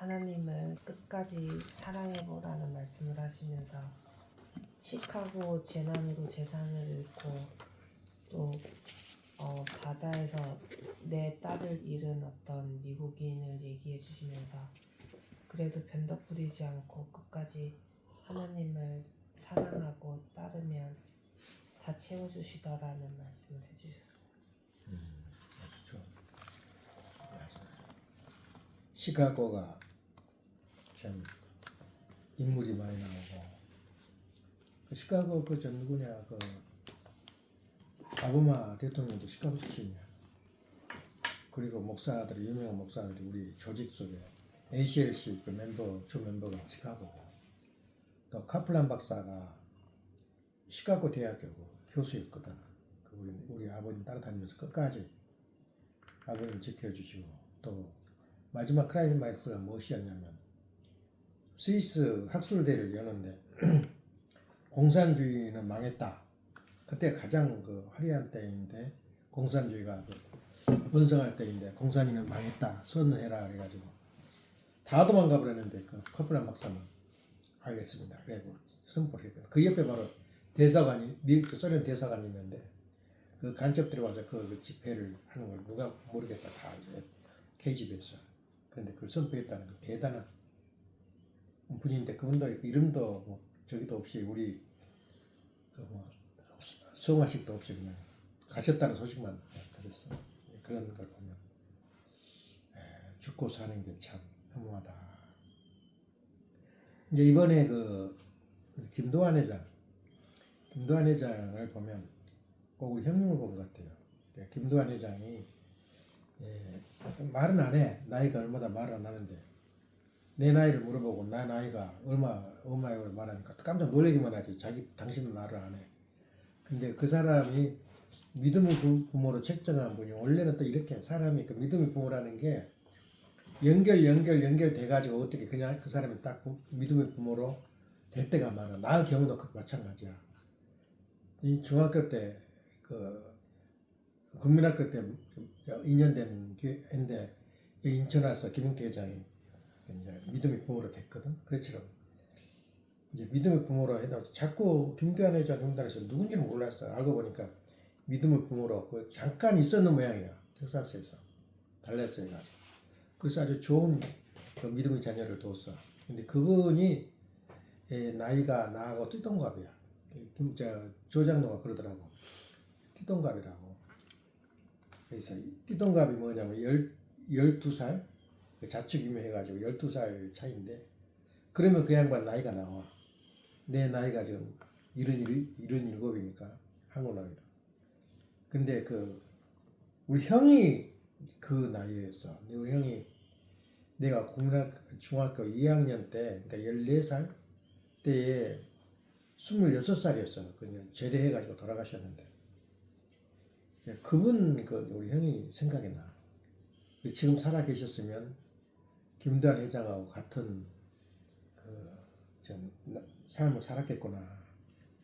하나님을 끝까지 사랑해보라는 말씀을 하시면서 시카고 재난으로 재산을 잃고 또 바다에서 내 딸을 잃은 어떤 미국인을 얘기해 주시면서 그래도 변덕 부리지 않고 끝까지 하나님을 사랑하고 따르면 다 채워주시더라는 말씀을 해주셨어요. 아주 좋은 말씀. 시카고가 참 인물이 많이 나오고 그 시카고 저 누구냐 그 오바마 대통령도 시카고 출신이야. 그리고 목사들이 유명한 목사들이 우리 조직 속에 ACLC 그 주 멤버가 시카고고 또 카플란 박사가 시카고 대학교 교수였거든. 우리 아버님 따라다니면서 끝까지 아버님 지켜주시고 또 마지막 크라이마이스가 무엇이었냐면 스위스 학술대를 여는데 공산주의는 망했다. 그때 가장 화려한 때인데 공산주의가 번성할 때인데 공산주의는 망했다. 선언해라 그래가지고 다 도망가 버렸는데 그 커플란 박사는 알겠습니다. 그래고 선포를 했거든. 그 옆에 바로 대사관이 미국 소련 대사관이 있는데 그 간첩들이 와서 그 집회를 하는 걸 누가 모르겠다 다 이제 KGB에서 그런데 그걸 선포했다는 그 대단한 분인데 그분도 이름도 뭐 저기도 없이 우리 성화식도 없이 그냥 가셨다는 소식만 들었어. 그런 걸 보면 죽고 사는 게 참 허무하다. 이제 이번에 그 김도환 회장을 보면 꼭 우리 형님을 본 것 같아요. 김도환 회장이 말은 안 해. 나이가 얼마다 말을 안 하는데 내 나이를 물어보고 나 나이가 얼마에 말하니까 깜짝 놀라기만 하지. 당신은 말을 안 해. 근데 그 사람이 믿음의 부모로 책정한 분이 원래는 또 이렇게 사람이 그 믿음의 부모라는 게 연결돼가지고 어떻게 그냥 그 사람이 딱 믿음의 부모로 될 때가 많아. 나 경우도 마찬가지야. 이 중학교 때 국민학교 때 2년 된 교회인데 인천 와서 김용태 회장이 이제 믿음의 부모로 됐거든. 그렇지만 이제 믿음의 부모로 해도 자꾸 김대환 회장에서 누군지는 몰랐어요. 알고 보니까 믿음의 부모로 잠깐 있었는 모양이야. 텍사스에서 달라스에 가서. 그래서 아주 좋은 믿음의 자녀를 뒀어. 근데 그분이 나이가 나하고 띠동갑이야. 조장로가 그러더라고. 띠동갑이라고. 그래서 띠동갑이 뭐냐면 12살 자축임해가지고 12살 차이인데 그러면 그 양반 나이가 나와. 내 나이가 지금 77이니까 한국 나이도. 근데 우리 형이 그 나이였어. 우리 형이 내가 중학교 2학년 때 그러니까 14살 때에 26살이었어. 그냥 제대해가지고 돌아가셨는데 그분 우리 형이 생각이 나. 지금 살아 계셨으면 김대환 회장하고 같은 삶을 살았겠구나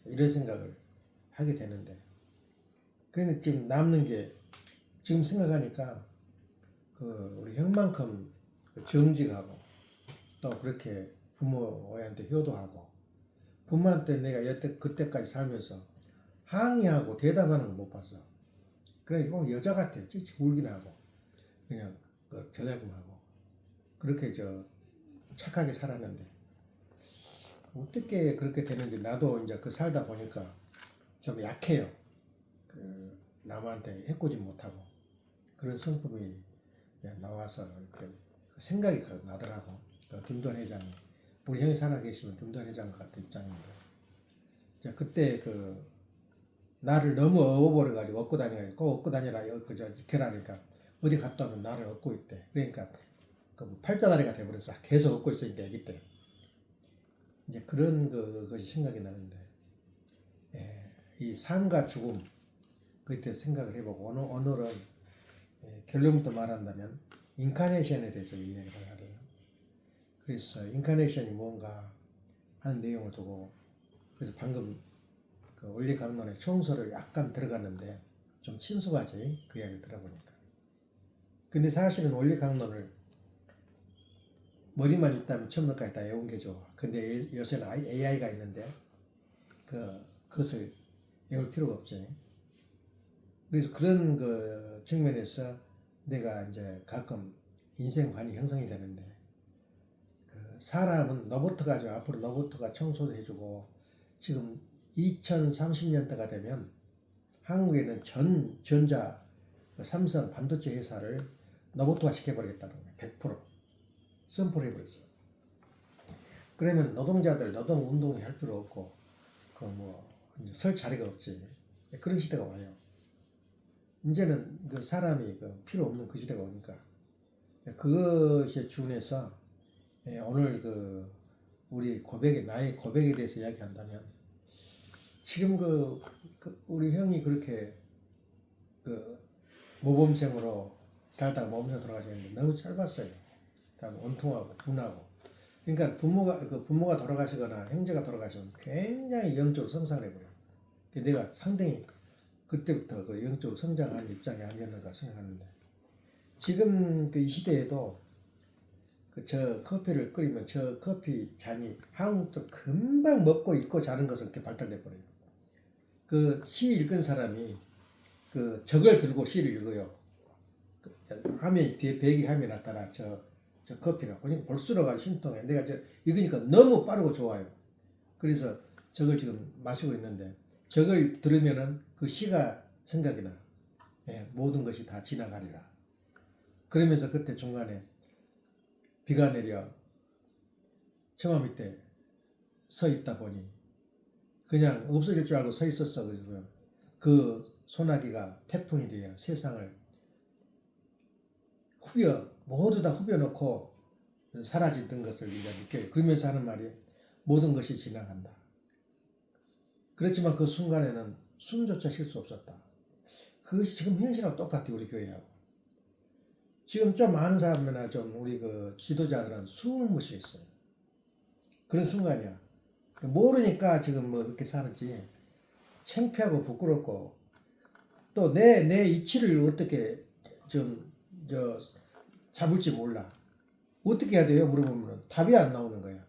이런 생각을 하게 되는데 그런데 지금 남는 게 지금 생각하니까 우리 형만큼 정직하고 또 그렇게 부모한테 효도하고 부모한테 내가 그때까지 살면서 항의하고 대답하는 걸 못 봤어. 그래 꼭 여자 같아. 찌찌 울긴 하고 그냥 저작음하고 그렇게 착하게 살았는데 어떻게 그렇게 되는지 나도 이제 살다 보니까 좀 약해요. 남한테 해코지 못하고 그런 성품이 나와서 이렇게 생각이 나더라고. 김도환 회장이 우리 형이 살아 계시면 김도환 회장 같은 입장인데 그때 나를 너무 업어버려가지고 업고 다니니까 꼭 업고 다니라 이렇게라니까 어디 갔다 오면 나를 업고 있대. 그러니까 팔자다리가 돼버렸어. 계속 업고 있으니까 애기 때. 이제 그런 것이 생각이 나는데 이 삶과 죽음 그때 생각을 해보고 오늘은 결론부터 말한다면 인카네이션에 대해서 이야기를 하래요. 그래서 인카네이션이 뭔가 하는 내용을 두고 그래서 방금 원리 강론의 총서를 약간 들어갔는데 좀 친숙하지 그 이야기를 들어보니까. 근데 사실은 원리 강론을 머리만 있다면 처음부터까지 다 외운 게 좋아. 근데 요새는 AI가 있는데 그것을 외울 필요가 없지. 그래서 그런 그 측면에서 내가 이제 가끔 인생관이 형성이 되는데 그 사람은 로봇가 죠. 앞으로 로봇가 청소도 해주고 지금 2030년대가 되면 한국에는 전자 삼성 반도체 회사를 로봇화 시켜버리겠다는 거예요. 100% 선포를 해버렸어요. 그러면 노동자들 노동 운동이 할 필요 없고 설 자리가 없지. 그런 시대가 와요. 이제는 그 사람이 필요 없는 그 시대가 오니까 그것에 준해서 오늘 우리 나의 고백에 대해서 이야기한다면 지금 우리 형이 그렇게 모범생으로 살다가 모범생 돌아가셨는데 너무 짧았어요. 원통하고 분하고. 그러니까 부모가 돌아가시거나 형제가 돌아가시면 굉장히 영적으로 성장해 버려요. 내가 상당히 그때부터 영적으로 성장하는 입장이 아니었는가 생각하는데 지금 이 시대에도 저 커피를 끓이면 저 커피 잔이 한국도 금방 먹고 읽고 자는 것은 이렇게 발달돼 버려요. 시 읽은 사람이 적을 들고 시를 읽어요. 화면 뒤에 배기 화면에 나타나 저 커피가 보니까 볼수록 아주 신통해. 내가 읽으니까 너무 빠르고 좋아요. 그래서 적을 지금 마시고 있는데 적을 들으면은 그 시가 생각이 나. 모든 것이 다 지나가리라. 그러면서 그때 중간에 비가 내려 처마 밑에 서 있다 보니 그냥 없어질 줄 알고 서 있었어. 그 소나기가 태풍이 되어 세상을 모두 다 후벼놓고 사라지던 것을 이제 느껴요. 그러면서 하는 말이 모든 것이 지나간다. 그렇지만 그 순간에는 숨조차 쉴 수 없었다. 그것이 지금 현실하고 똑같아요. 우리 교회하고. 지금 좀 아는 사람이나 좀 우리 지도자들은 숨을 못 쉬겠어요. 그런 순간이야. 모르니까 지금 그렇게 사는지 창피하고 부끄럽고 또 내 이치를 어떻게 잡을지 몰라. 어떻게 해야 돼요? 물어보면 답이 안 나오는 거야.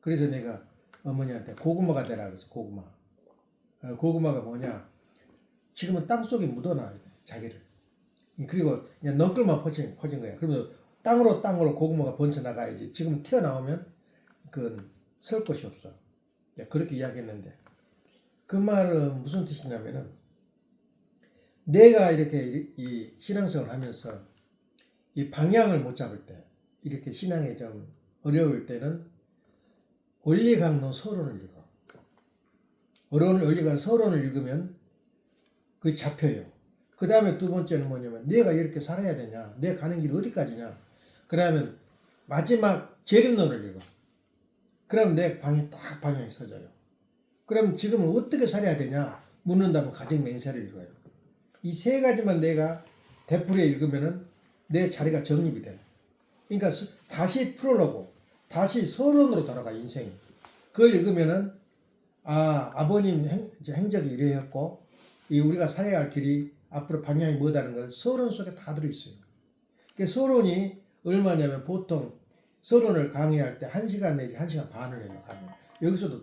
그래서 내가 어머니한테 고구마가 되라 그래서 고구마가 뭐냐? 지금은 땅속에 묻어놔야 돼, 자기를. 그리고 그냥 넝쿨만 퍼진 거야. 그러면 땅으로 고구마가 번져나가야지. 지금 튀어나오면 설 곳이 없어. 그렇게 이야기했는데 그 말은 무슨 뜻이냐면은 내가 이렇게 이 신앙생활을 하면서 이 방향을 못 잡을 때 이렇게 신앙에 좀 어려울 때는 원리강론 서론을 읽어. 원리강론 서론을 읽으면 그게 잡혀요. 그 다음에 두 번째는 뭐냐면 내가 이렇게 살아야 되냐, 내가 가는 길이 어디까지냐. 그러면 마지막 재림론을 읽어. 그럼 내 방향이 서져요. 그럼 지금은 어떻게 살아야 되냐 묻는다면 가정 맹세를 읽어요. 이 세 가지만 내가 되풀이해 읽으면은 내 자리가 정립이 돼. 그러니까 다시 프롤로그, 다시 서론으로 돌아가 인생이. 그걸 읽으면은 아버님 행적이 이래였고 우리가 살아야 할 길이 앞으로 방향이 뭐다는 걸 서론 속에 다 들어있어요. 그 서론이 얼마냐면 보통 서론을 강의할 때 1시간 내지 1시간 반을 해요. 여기서도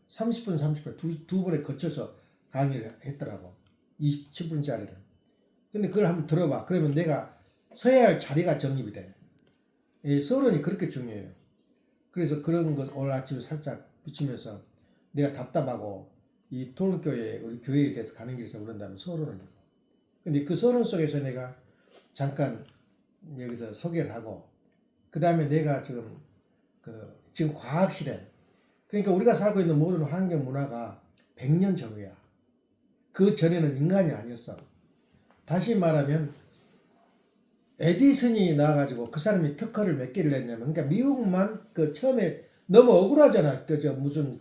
30분 두 번에 거쳐서 강의를 했더라고. 27분짜리를. 근데 그걸 한번 들어봐. 그러면 내가 서야 할 자리가 정립이 돼. 서론이 그렇게 중요해요. 그래서 그런 것 오늘 아침에 살짝 비추면서 내가 답답하고 이 통일교회 우리 교회에 대해서 가는 길에서 그런다면 서론을 읽어. 근데 그 서론 속에서 내가 잠깐 여기서 소개를 하고 그 다음에 내가 지금 과학시대 그러니까 우리가 살고 있는 모든 환경 문화가 100년 전후야. 그 전에는 인간이 아니었어. 다시 말하면 에디슨이 나와가지고 그 사람이 특허를 몇 개를 냈냐면 그러니까 미국만 처음에 너무 억울하잖아. 무슨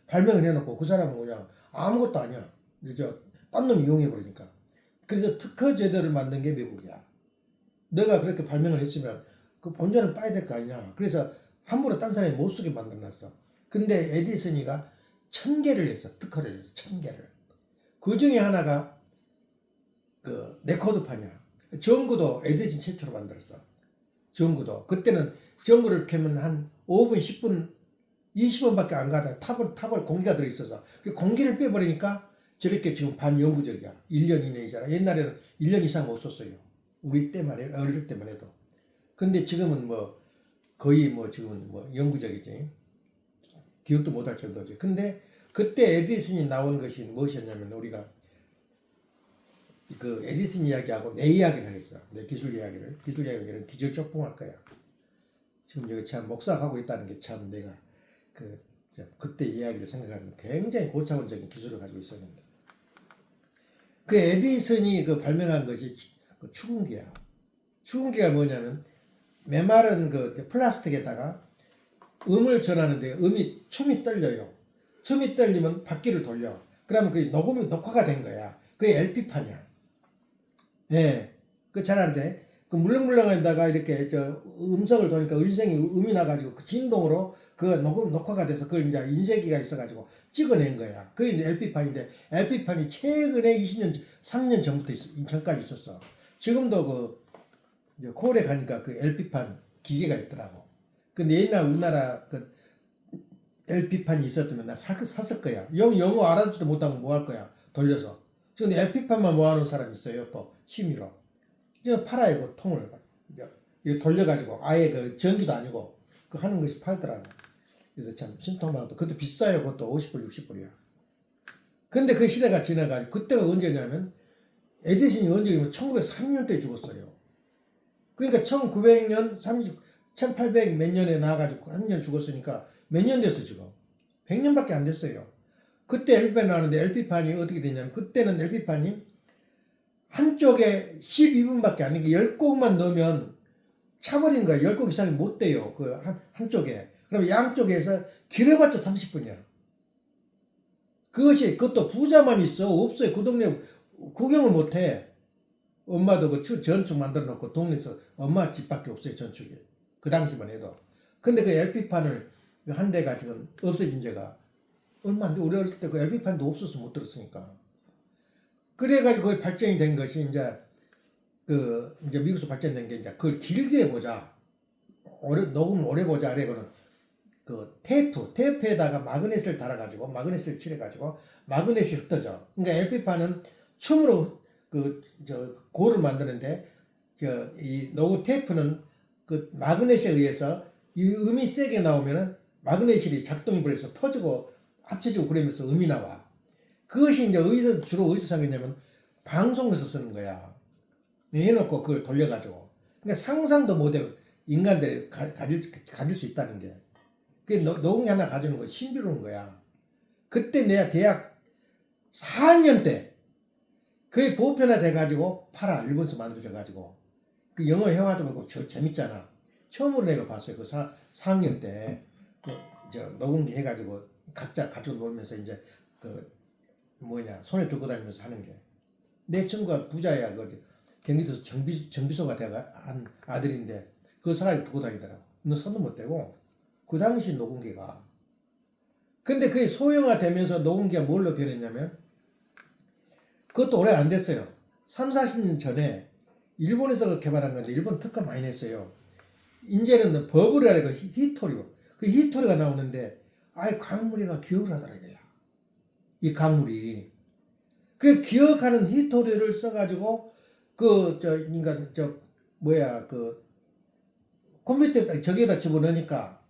발명을 해놓고 그 사람은 그냥 아무것도 아니야. 딴 놈 이용해버리니까. 그래서 특허 제도를 만든 게 미국이야. 너가 그렇게 발명을 했으면 그 본전을 빠야 될 거 아니냐. 그래서 함부로 딴 사람이 못 쓰게 만들어놨어. 근데 에디슨이가 1000개를 했어. 특허를 했어. 1000개를. 그 중에 하나가 레코드판이야. 전구도 에디슨 최초로 만들었어. 전구도. 그때는 전구를 켜면 한 5분, 10분, 20분밖에 안 가다 탑을 공기가 들어있어서 공기를 빼버리니까 저렇게 지금 반영구적이야. 1년, 2년이잖아. 옛날에는 1년 이상 못 썼어요. 우리 때만 해, 어릴 때만 해도. 근데 지금은 뭐 거의 뭐 지금은 뭐 영구적이지. 기억도 못할 정도지. 근데 그때 에디슨이 나온 것이 무엇이었냐면 우리가 그 에디슨 이야기하고 내 이야기를 하겠어. 내 기술 이야기를 기절 쪽봉할 거야. 지금 여기 참 목사하고 있다는 게 참 내가 그때 이야기를 생각하면 굉장히 고차원적인 기술을 가지고 있었는데 그 에디슨이 그 발명한 것이 그 추궁기야. 추궁기가 뭐냐면 메마른 그 플라스틱에다가 음을 전하는데 춤이 떨려요. 춤이 떨리면 바퀴를 돌려. 그러면 그게 녹화가 된 거야. 그게 LP판이야. 예. 그 잘 아는데 그 물렁물렁에다가 이렇게 저 음성을 도니까 음성이 음이 나가지고 그 진동으로 그 녹화가 돼서 그걸 이제 인쇄기가 있어가지고 찍어낸 거야. 그게 이제 LP판인데 LP판이 최근에 20년, 3년 전까지 있었어. 지금도 그 이제 콜에 가니까 그 LP판 기계가 있더라고. 근데 옛날 우리나라 그 LP판이 있었다면 나 샀을 거야. 영어 알아듣지도 못하고 뭐 할 거야. 돌려서. 근데 LP판만 모아놓은 사람이 있어요. 또 취미로. 이제 팔아요. 그 통을. 이제 돌려가지고 아예 그 전기도 아니고 그 하는 것이 팔더라고. 그래서 참 신통방도 그것도 비싸요. 그것도 50불 60불이야. 근데 그 시대가 지나가지고 그때가 언제냐면 에디슨이 언제냐면 1930년대에 죽었어요. 그러니까 1900년 1800 몇 년에 나와가지고 한 년 죽었으니까 몇 년 됐어 지금. 100년밖에 안 됐어요. 그때 LP판이 나왔는데 LP판이 어떻게 됐냐면 그때는 LP판이 한쪽에 12분밖에 안 되니까 10곡만 넣으면 차버린 거야. 10곡 이상이 못 돼요. 그 한쪽에. 그럼 양쪽에서 길어봤자 30분이야. 그것도 부자만 있어. 없어요. 그 동네 구경을 못 해. 엄마도 그 전축 만들어 놓고 동네에서 엄마 집밖에 없어요. 전축이. 그 당시만 해도. 근데 그 LP판을 한 대가 지금 없어진 지가 얼마 안 돼. 우리 어렸을 때 그 LP판도 없어서 못 들었으니까. 그래가지고 거의 발전이 된 것이 이제 미국에서 발전된 게 이제 그걸 길게 보자. 녹음을 오래 보자. 그래고는 그 테이프에다가 마그넷을 달아가지고 마그넷을 칠해가지고 마그넷이 흩어져. 그러니까 LP판은 춤으로 고를 만드는데 이 녹음 테이프는 그 마그넷에 의해서 이 음이 세게 나오면은 마그넷이 작동이 벌여서 퍼지고 합쳐지고 그러면서 음이 나와. 그것이 이제 주로 어디서 사겠냐면 방송에서 쓰는 거야. 해놓고 그걸 돌려가지고. 그러니까 상상도 못해 인간들이 가질 수 있다는 게. 그게 녹음기 하나 가지는 거 신비로운 거야. 그때 내가 대학 4학년 때 그게 보편화 돼가지고 팔아. 일본에서 만들어져가지고. 그 영어 회화도 보고 재밌잖아. 처음으로 내가 봤어요. 그 4학년 때. 녹음기 해가지고 각자 가지고 놀면서 이제 손에 들고 다니면서 하는 게. 내 친구가 부자야. 경기도에서 정비소가 한 아들인데 그 사람이 들고 다니더라고. 너 손도 못 대고. 그 당시 녹음기가. 근데 그게 소형화 되면서 녹음기가 뭘로 변했냐면 그것도 오래 안 됐어요. 3, 40년 전에 일본에서 개발한 건데 일본 특허 많이 냈어요. 이제는 버블이라고 히토류. 그 히토류가 나오는데 아예 강물이가 기억을 하더라 이거야. 이 강물이. 그 기억하는 히토류를 써가지고 컴퓨터에 저기에다 집어넣으니까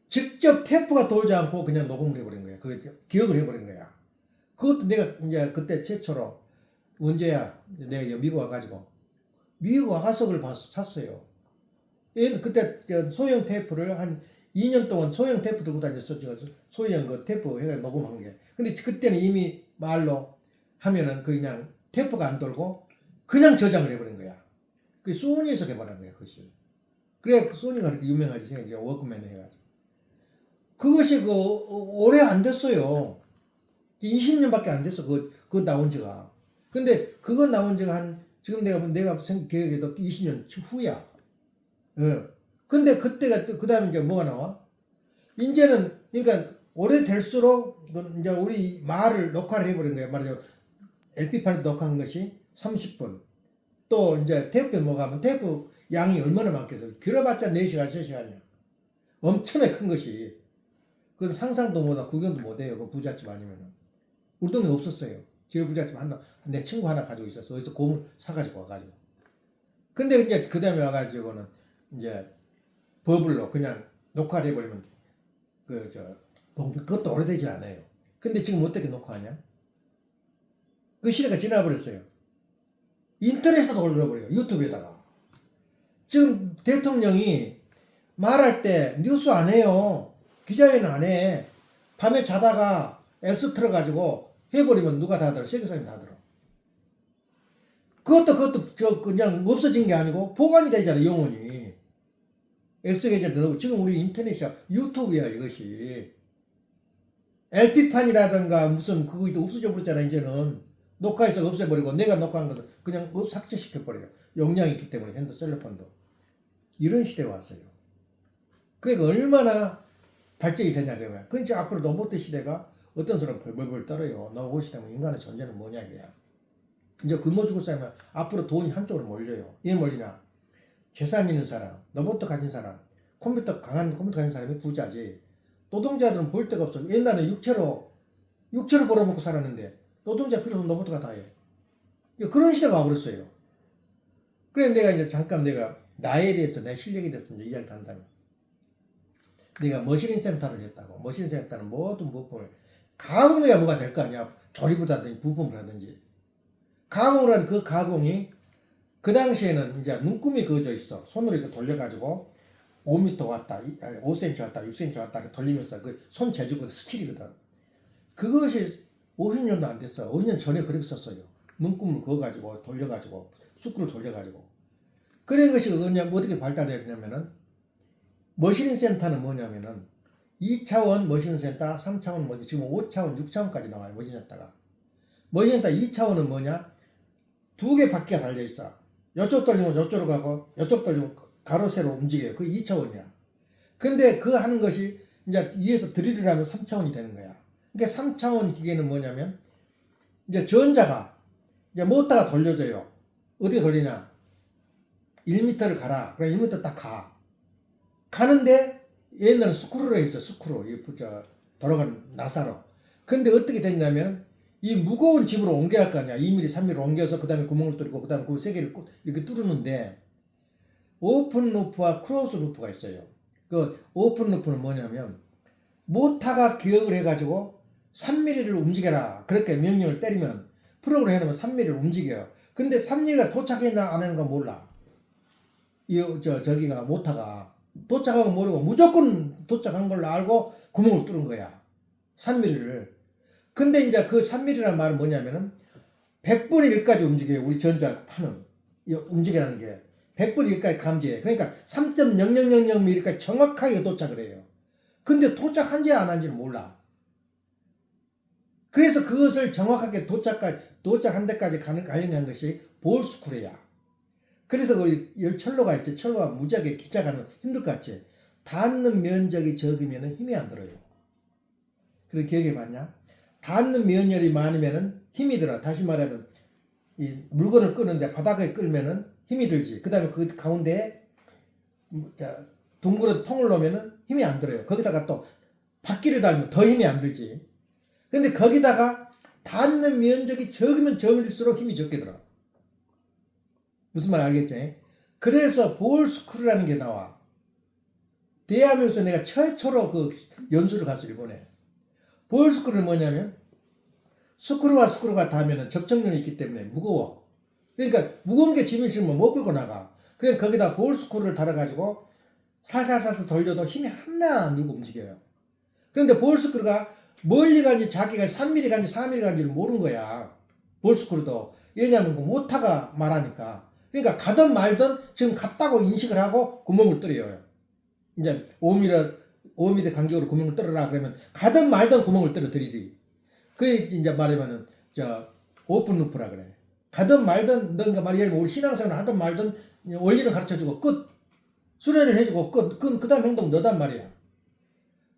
직접 테이프가 돌지 않고 그냥 녹음을 해버린 거야. 그 기억을 해버린 거야. 그것도 내가 이제 그때 최초로 언제야? 내가 미국 와가지고 미국 와가서를 샀어요. 그때 소형 테이프를 한 2년 동안 소형 테이프 들고 다녔어. 소형 그 테이프 해가 녹음한 게. 근데 그때는 이미 말로 하면은 그냥 테이프가 안 돌고 그냥 저장을 해버린 거야. 그 소니에서 개발한 거야, 그것이. 그래, 소니가 그렇게 유명하지. 이제 워크맨 해가지고. 그것이 오래 안 됐어요. 20년밖에 안 됐어. 그거 나온 지가. 근데 그거 나온 지가 지금 내가 기억해도 20년 후야. 근데 그때가 그 다음에 이제 뭐가 나와? 이제는, 그러니까 오래될수록 이제 우리 말을 녹화를 해버린 거야. 말하자면 LP판에 녹화한 것이 30분. 또 이제 테이프에 뭐가 하면 테이프 양이 얼마나 많겠어요. 길어봤자 4시간, 3시간이야. 엄청나게 큰 것이. 그건 상상도 못하고 구경도 못해요. 그 부잣집 아니면은. 우리 동네 없었어요. 집에 부잣집 하나, 내 친구 하나 가지고 있었어. 어디서 고물 사가지고 와가지고. 근데 이제 그 다음에 와가지고는 이제 버블로 그냥 녹화를 해버리면 그것도 오래되지 않아요. 근데 지금 어떻게 녹화하냐? 그 시대가 지나버렸어요. 인터넷에도 올려버려요. 유튜브에다가. 지금 대통령이 말할 때 뉴스 안 해요. 기자회견 안 해. 밤에 자다가 앱스 틀어가지고 해버리면 누가 다 들어? 세계 사람이 다 들어. 그것도 그냥 없어진 게 아니고 보관이 되잖아, 영원히. 앱스 계좌에 넣고. 지금 우리 인터넷이야. 유튜브야, 이것이. LP판이라든가 무슨 그거 없어져 버렸잖아, 이제는. 녹화해서 없애버리고 내가 녹화한 것을 그냥 삭제시켜버려요. 용량이 있기 때문에 핸드 셀러폰도. 이런 시대가 왔어요. 그러니까 얼마나 발전이 되냐 그러면. 그러니까 앞으로 로봇 시대가 어떤 사람 벌벌벌 떨어요. 로봇 시대면 인간의 존재는 뭐냐 이게야. 이제 굶어 죽을 사람은 앞으로 돈이 한쪽으로 몰려요. 왜 몰리냐? 재산 있는 사람, 로봇 가진 사람, 강한 컴퓨터 가진 사람이 부자지. 노동자들은 볼 데가 없어. 옛날에 육체로 벌어먹고 살았는데 노동자 필요 없는 로봇가 다 해. 그런 시대가 와버렸어요. 그래 내가 이제 잠깐 내가 나에 대해서 내 실력에 대해서 이제 이야기 한다면 내가 머신링 센터를 했다고. 머신링 센터는 모든 부품을 가공을 해야 뭐가 될 거 아니야. 조립을 하든지 부품을 하든지. 가공을 한 그 가공이 그 당시에는 이제 눈금이 그어져 있어. 손으로 이렇게 돌려가지고 5m 왔다, 5cm 왔다, 6cm 왔다 이렇게 돌리면서 그 손 재주고 스킬이거든. 그것이 50년도 안 됐어. 50년 전에 그렇게 썼어요. 눈금을 그어가지고 돌려가지고 수꾸를 돌려가지고. 그런 것이 어떻게 발달했냐면은 머신링 센터는 뭐냐면은 2차원 머신링 센터, 3차원 머신, 지금 5차원, 6차원까지 나와요. 머신링 센터가. 머신링 센터 2차원은 뭐냐? 2개 바퀴가 달려있어. 이쪽 돌리면 이쪽으로 가고 이쪽 돌리면 가로 세로 움직여요. 그게 2차원이야. 근데 그 하는 것이 이제 위에서 드릴을 하면 3차원이 되는 거야. 그러니까 3차원 기계는 뭐냐면 이제 전자가 이제 모터가 돌려져요. 어떻게 돌리냐? 1m를 가라. 그래 1m 딱 가. 가는데 옛날에 스크루로 했어. 스크루. 돌아가는 나사로. 근데 어떻게 됐냐면 이 무거운 집으로 옮겨야 할 거 아니야. 2mm, 3mm 옮겨서 그 다음에 구멍을 뚫고 그 다음에 그 세 개를 이렇게 뚫는데 오픈 루프와 크로스 루프가 있어요. 그 오픈 루프는 뭐냐면 모터가 기억을 해가지고 3mm를 움직여라. 그렇게 명령을 때리면 프로그램 해놓으면 3mm를 움직여요. 근데 3mm가 도착했나 안 했는가 몰라. 저기가 모터가 도착한 거 모르고 무조건 도착한 걸로 알고 구멍을 뚫은 거야. 3mm를. 근데 이제 그 3mm라는 말은 뭐냐면은 100분의 1까지 움직여요. 우리 전자판은. 움직이라는 게 100분의 1까지 감지해. 그러니까 3.0000mm까지 정확하게 도착을 해요. 근데 도착한지 안 한지는 몰라. 그래서 그것을 정확하게 도착한 데까지 가능한 것이 볼스크루야. 그래서 그 철로가 있지. 철로가 무지하게 기착하면 힘들 것 같지. 닿는 면적이 적으면 힘이 안 들어요. 그런 기억해 봤냐? 닿는 면열이 많으면 힘이 들어. 다시 말하면 이 물건을 끄는데 바닥에 끌면은 힘이 들지. 그 다음에 그 가운데에 둥그런 통을 놓으면은 힘이 안 들어요. 거기다가 또 바퀴를 달면 더 힘이 안 들지. 근데 거기다가 닿는 면적이 적으면 적을수록 힘이 적게 들어. 무슨 말 알겠지? 그래서 볼스크루라는 게 나와. 대한민국에서 내가 최초로 그 연수를 갔어, 일본에. 볼스크루는 뭐냐면 스크루와 스크루가 닿으면 접착력이 있기 때문에 무거워. 그러니까 무거운 게 짐이 있으면 못 끌고 나가. 그래서 거기다 볼스크루를 달아가지고 살살살살 돌려도 힘이 하나 안 들고 움직여요. 그런데 볼스크루가 멀리 간지 자기가 3mm 간지 4mm 간지를 모르는 거야. 볼스크루도. 왜냐하면 그 모터가 말하니까. 그러니까 가든 말든 지금 갔다고 인식을 하고 구멍을 뚫어요. 이제 5mm 간격으로 구멍을 뚫어라 그러면 가든 말든 구멍을 뚫어 드리지. 그게 이제 말하면은 오픈 루프라 그래. 가든 말든 그러니까 말하자면 우리 신앙생활 하든 말든 원리를 가르쳐주고 끝. 수련을 해주고 끝. 그 다음 행동 너단 말이야.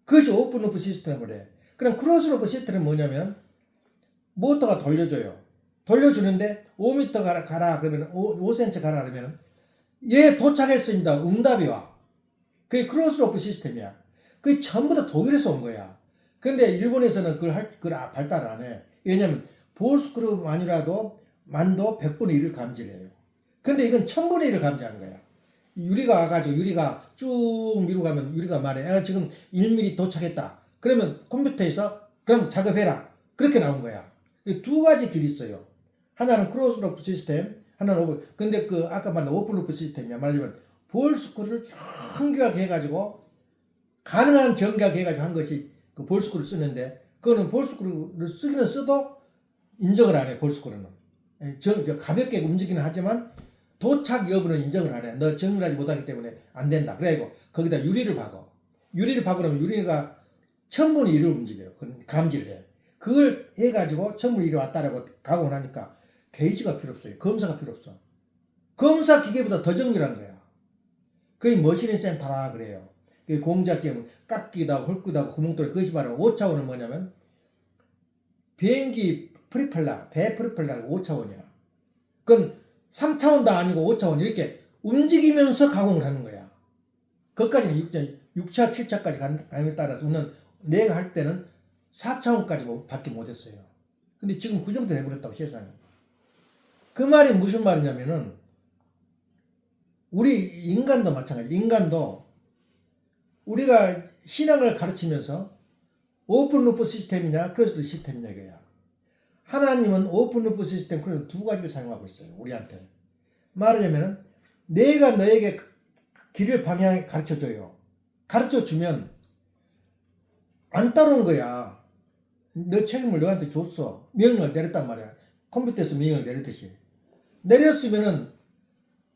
그것이 오픈 루프 시스템을 해. 그럼 크로스 루프 시스템은 뭐냐면 모터가 돌려줘요. 돌려주는데 5m 가라 그러면 5cm 가라 그러면 예, 도착했습니다. 응답이 와. 그게 크로스로프 시스템이야. 그게 전부 다 독일에서 온 거야. 근데 일본에서는 그걸 발달 안 해. 왜냐면 볼스크루만이라도 만도 100분의 1을 감지해요. 근데 이건 1000분의 1을 감지하는 거야. 유리가 와가지고 유리가 쭉 밀고 가면 유리가 말해. 지금 1mm 도착했다. 그러면 컴퓨터에서 그럼 작업해라. 그렇게 나온 거야. 두 가지 길이 있어요. 하나는 크로스루프 시스템, 하나는 근데 그 아까 말한 오픈루프 시스템이야. 말하자면 볼스크루를 정교하게 해가지고 가능한 정교하게 해가지고 한 것이 그 볼스크루를 쓰는데 그거는 볼스크루를 쓰기는 써도 인정을 안 해. 볼스크루는 가볍게 움직이는 하지만 도착 여부는 인정을 안 해. 너 정밀하지 못하기 때문에 안 된다. 그래가지고 거기다 유리를 박어. 유리를 박으면 유리가 1000분의 1을 움직여요. 감지를 해. 그걸 해가지고 1000분의 1이 왔다라고 가고 나니까 게이지가 필요 없어요. 검사가 필요 없어. 검사 기계보다 더 정밀한 거야. 그게 머신인 센터라 그래요. 공작 게임은 깎기도 하고 헐기도 하고 구멍돌이 그것이 바로 5차원은 뭐냐면 비행기 프리펠러, 배 프리펠러가 5차원이야. 그건 3차원도 아니고 5차원 이렇게 움직이면서 가공을 하는 거야. 그것까지는 6차, 7차까지 가는 따라서 우리는 내가 할 때는 4차원까지 밖에 못했어요. 근데 지금 그 정도 해버렸다고 세상에. 그 말이 무슨 말이냐면은 우리 인간도 마찬가지. 인간도 우리가 신앙을 가르치면서 오픈 루프 시스템이냐 크로스 시스템이냐 이거야. 하나님은 오픈 루프 시스템 그런 두 가지를 사용하고 있어요. 우리한테. 말하자면은 내가 너에게 길을 방향 가르쳐줘요. 가르쳐주면 안 따르는 거야. 너 책임을 너한테 줬어. 명령을 내렸단 말이야. 컴퓨터에서 명령을 내렸듯이. 내렸으면은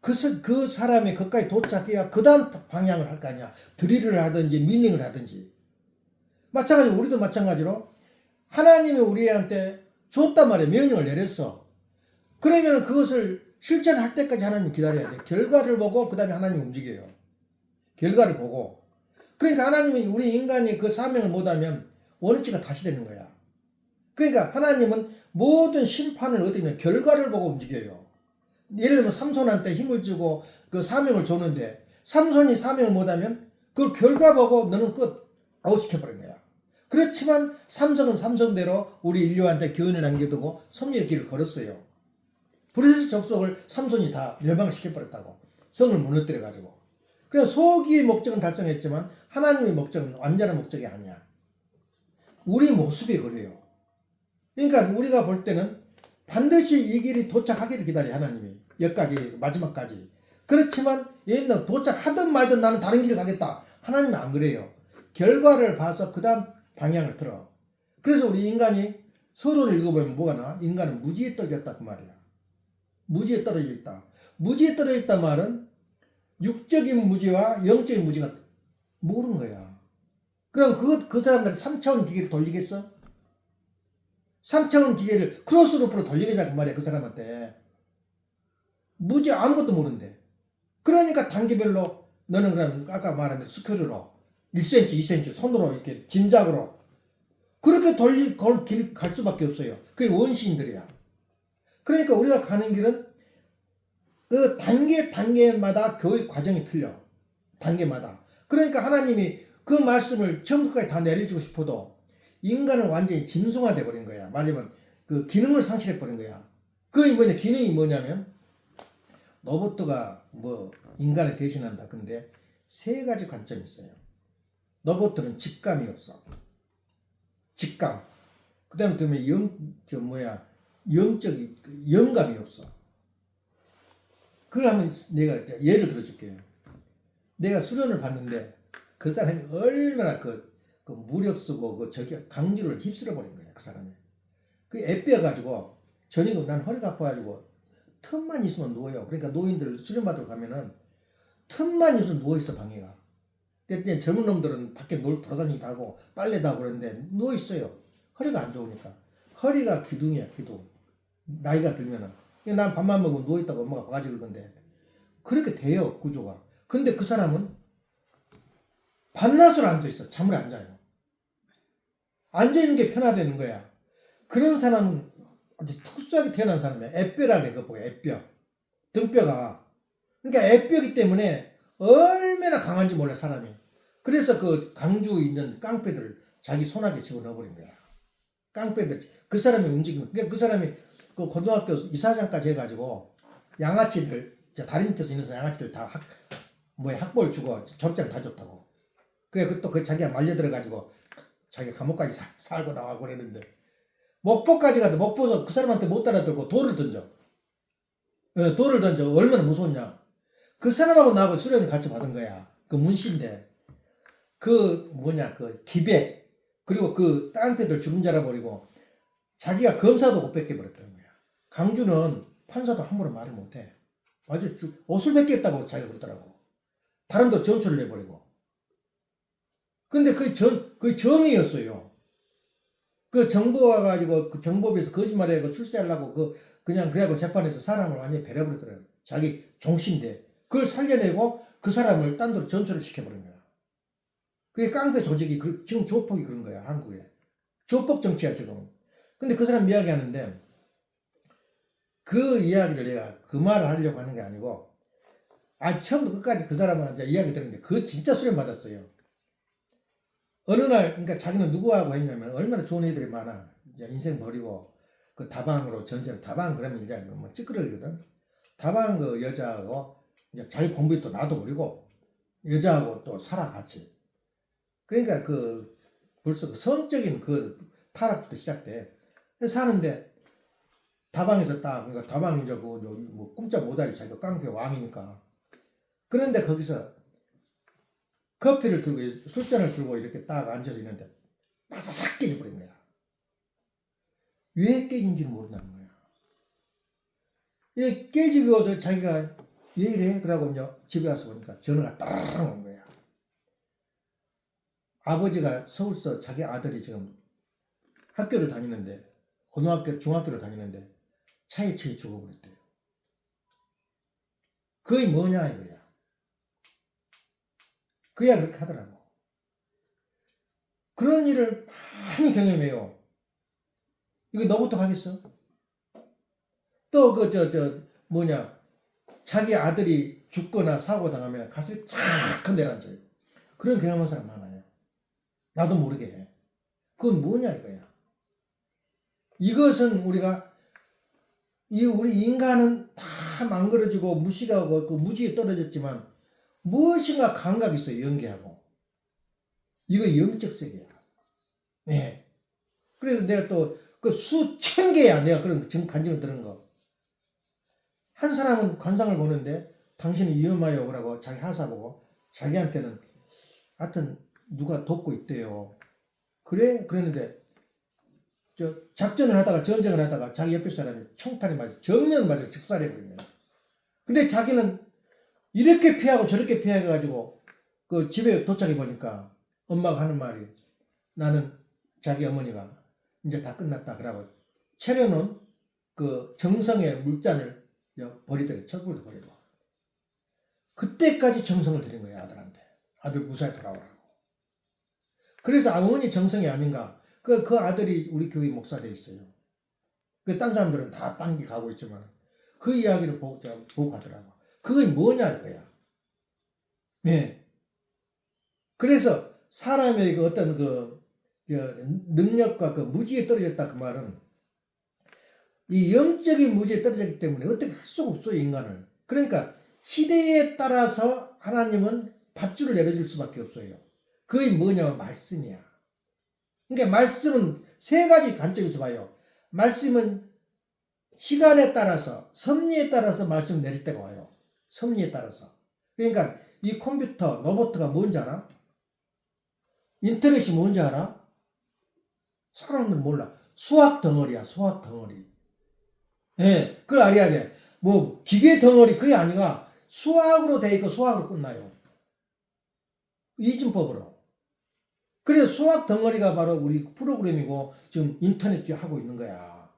그 사람이 거기까지 도착해야 그 다음 방향을 할 거 아니야. 드릴을 하든지 밀링을 하든지. 마찬가지로 우리도 마찬가지로 하나님이 우리한테 줬단 말이야. 명령을 내렸어. 그러면 그것을 실천할 때까지 하나님 기다려야 돼. 결과를 보고 그 다음에 하나님 움직여요. 결과를 보고. 그러니까 하나님이 우리 인간이 그 사명을 못하면 원위치가 다시 되는 거야. 그러니까 하나님은 모든 심판을 어떻게 하면 결과를 보고 움직여요. 예를 들면 삼손한테 힘을 주고 그 사명을 줬는데 삼손이 사명을 못하면 그걸 결과 보고 너는 끝 아웃시켜버린 거야. 그렇지만 삼성은 삼성대로 우리 인류한테 교훈을 남겨두고 섭리의 길을 걸었어요. 브레스 족속을 삼손이 다 멸망시켜버렸다고. 성을 무너뜨려가지고. 그래서 소기의 목적은 달성했지만 하나님의 목적은 완전한 목적이 아니야. 우리 모습이 그래요. 그러니까 우리가 볼 때는 반드시 이 길이 도착하기를 기다려 하나님이. 여기까지 마지막까지. 그렇지만 얘는 도착하든 말든 나는 다른 길을 가겠다. 하나님은 안 그래요. 결과를 봐서 그 다음 방향을 틀어. 그래서 우리 인간이 서론을 읽어보면 뭐가 나와? 인간은 무지에 떨어졌다 그 말이야. 무지에 떨어져 있다. 무지에 떨어져 있다 말은 육적인 무지와 영적인 무지가 모르는 거야. 그럼 그 사람들이 3차원 기계를 돌리겠어? 3차원 기계를 크로스루프로 돌리겠냐 그 말이야 그 사람한테. 무지 아무것도 모르는데. 그러니까 단계별로 너는 그럼 아까 말한 대로 스크류로 1cm, 2cm 손으로 이렇게 짐작으로 그렇게 갈 수밖에 없어요. 그게 원시인들이야. 그러니까 우리가 가는 길은 그 단계마다 교육 과정이 틀려. 단계마다. 그러니까 하나님이 그 말씀을 처음부터까지 다 내려주고 싶어도 인간은 완전히 짐승화돼 버린 거야. 말하면 그 기능을 상실해 버린 거야. 그 기능이 뭐냐면 로봇가 뭐 인간을 대신한다. 근데 세 가지 관점이 있어요. 로봇들은 직감이 없어. 직감. 그 다음에 영감이 없어. 그걸 한번 내가 예를 들어줄게요. 내가 수련을 받는데 그 사람이 얼마나 그 무력 쓰고 강제를 휩쓸어 버린 거야. 그 사람이. 그 애빼가지고 저녁에 난 허리가 아파가지고 틈만 있으면 누워요. 그러니까 노인들 수련 받으러 가면은 틈만 있으면 누워있어 방해가. 근데 젊은 놈들은 밖에 돌아다니기도 하고 빨래도 하고 그러는데 누워있어요. 허리가 안 좋으니까. 허리가 기둥이야 기둥. 나이가 들면은. 난 밥만 먹으면 누워있다고 엄마가 바가지 긁는데 그렇게 돼요 구조가. 근데 그 사람은 밤낮으로 앉아있어. 잠을 안 자요. 앉아있는 게 편하다는 거야. 그런 사람은 아주 특수하게 태어난 사람이야. 애뼈라 그래. 그거 보여 애뼈. 등뼈가 그러니까 애뼈기 때문에 얼마나 강한지 몰라 사람이. 그래서 그 강주에 있는 깡패들을 자기 손아귀에 집어넣어버린 거야. 깡패들 그 사람이 움직이면 그러니까 그 사람이 그 고등학교 이사장까지 해가지고 양아치들 다리 밑에서 있는 양아치들 다 학벌 주고 졸업장 다 줬다고. 그래 그 자기가 말려들어가지고 자기가 감옥까지 살고 나가고 그랬는데 목포까지 가도 목포에서 그 사람한테 못 따라들고 돌을 던져. 돌을 던져. 얼마나 무서웠냐. 그 사람하고 나하고 수련을 같이 받은 거야. 그 문신데 그 기백 그리고 그 깡패들 주름 잡아버리고 자기가 검사도 못 뺏겨버렸다는 거야. 강주는 판사도 함부로 말을 못해. 아주 옷을 뺏겼다고 자기가 그러더라고. 다른 데 전초를 내버리고. 근데 그게 정의였어요. 그 정부 와가지고 그 정법에서 거짓말해 출세하려고 그냥 그래갖고 재판에서 사람을 완전히 배려버리더라고요. 자기 종신대. 그걸 살려내고 그 사람을 딴 데로 전초를 시켜버린 거야. 그게 깡패 조직이 지금 조폭이 그런 거야 한국에. 조폭 정치야 지금. 근데 그 사람 이야기하는데 그 이야기를 내가 그 말을 하려고 하는 게 아니고 처음부터 끝까지 그 사람한테 이야기 들었는데 그 진짜 수련 받았어요. 어느 날 그러니까 자기는 누구하고 했냐면 얼마나 좋은 애들이 많아. 이제 인생 버리고 그 다방으로 전쟁 다방 그러면 이제 뭐 찌끄러기거든. 다방 그 여자하고 이제 자기 본부에 또 놔둬버리고 여자하고 또 살아 같이. 그러니까 벌써 성적인 타락부터 시작돼. 사는데 다방에서 그러니까 다방이 이제 뭐 꼼짝 못하지 자기가 깡패 왕이니까. 그런데 거기서 커피를 들고 술잔을 들고 이렇게 딱 앉아서 있는데 마사삭 깨져버린 거야. 왜 깨진지는 모른다는 거야. 이렇게 깨지고서 자기가 왜 이래? 그러고 이제 집에 와서 보니까 전화가 따르릉 온 거야. 아버지가 서울서 자기 아들이 지금 학교를 다니는데 고등학교 중학교를 다니는데 차에 치여 죽어버렸대요. 그게 뭐냐 이거야. 그야 그렇게 하더라고. 그런 일을 많이 경험해요. 이거 너부터 하겠어? 또 자기 아들이 죽거나 사고 당하면 가슴이 쫙 내려앉아요. 그런 경험한 사람 많아요. 나도 모르게 해. 그건 뭐냐 이거야. 이것은 우리 인간은 다 망가져지고 무식하고 그 무지에 떨어졌지만 무엇인가 감각이 있어요. 연계하고. 이거 영적 세계야. 네. 그래서 내가 또 그 수천 개야. 내가 그런 간증을 들은 거. 한 사람은 관상을 보는데 당신이 위험하여 그러고 자기 하사 보고 자기한테는 하여튼 누가 돕고 있대요. 그래? 그랬는데 작전을 하다가 전쟁을 하다가 자기 옆에 사람이 총탄이 맞아 정면 맞아 즉살해버린 거야. 근데 자기는 이렇게 피하고 저렇게 피해가지고 그 집에 도착해 보니까 엄마가 하는 말이 나는 자기 어머니가 이제 다 끝났다 그러고 채려놓은 그 정성의 물잔을 버리더래. 철부를 버리고. 그때까지 정성을 들인 거야 아들한테. 아들 무사히 돌아오라고. 그래서 어머니 정성이 아닌가. 그 아들이 우리 교회 목사 돼 있어요. 딴 사람들은 다 딴 길 가고 있지만 그 이야기를 보고 가더라고. 그게 뭐냐 이거야. 네. 그래서 사람의 어떤 능력과 무지에 떨어졌다 그 말은 이 영적인 무지에 떨어졌기 때문에 어떻게 할 수가 없어요 인간을. 그러니까 시대에 따라서 하나님은 밧줄을 내려줄 수밖에 없어요. 그게 뭐냐면 말씀이야. 그러니까 말씀은 세 가지 관점에서 봐요. 말씀은 시간에 따라서 섭리에 따라서 말씀 내릴 때가 와요. 섭리에 따라서. 그러니까 이 컴퓨터 로봇가 뭔지 알아? 인터넷이 뭔지 알아? 사람들은 몰라. 수학 덩어리야. 수학 덩어리. 예, 그걸 알아야 돼. 뭐 기계 덩어리 그게 아니라 수학으로 돼 있고 수학으로 끝나요. 이진법으로. 그래서 수학 덩어리가 바로 우리 프로그램이고 지금 인터넷 하고 있는 거야.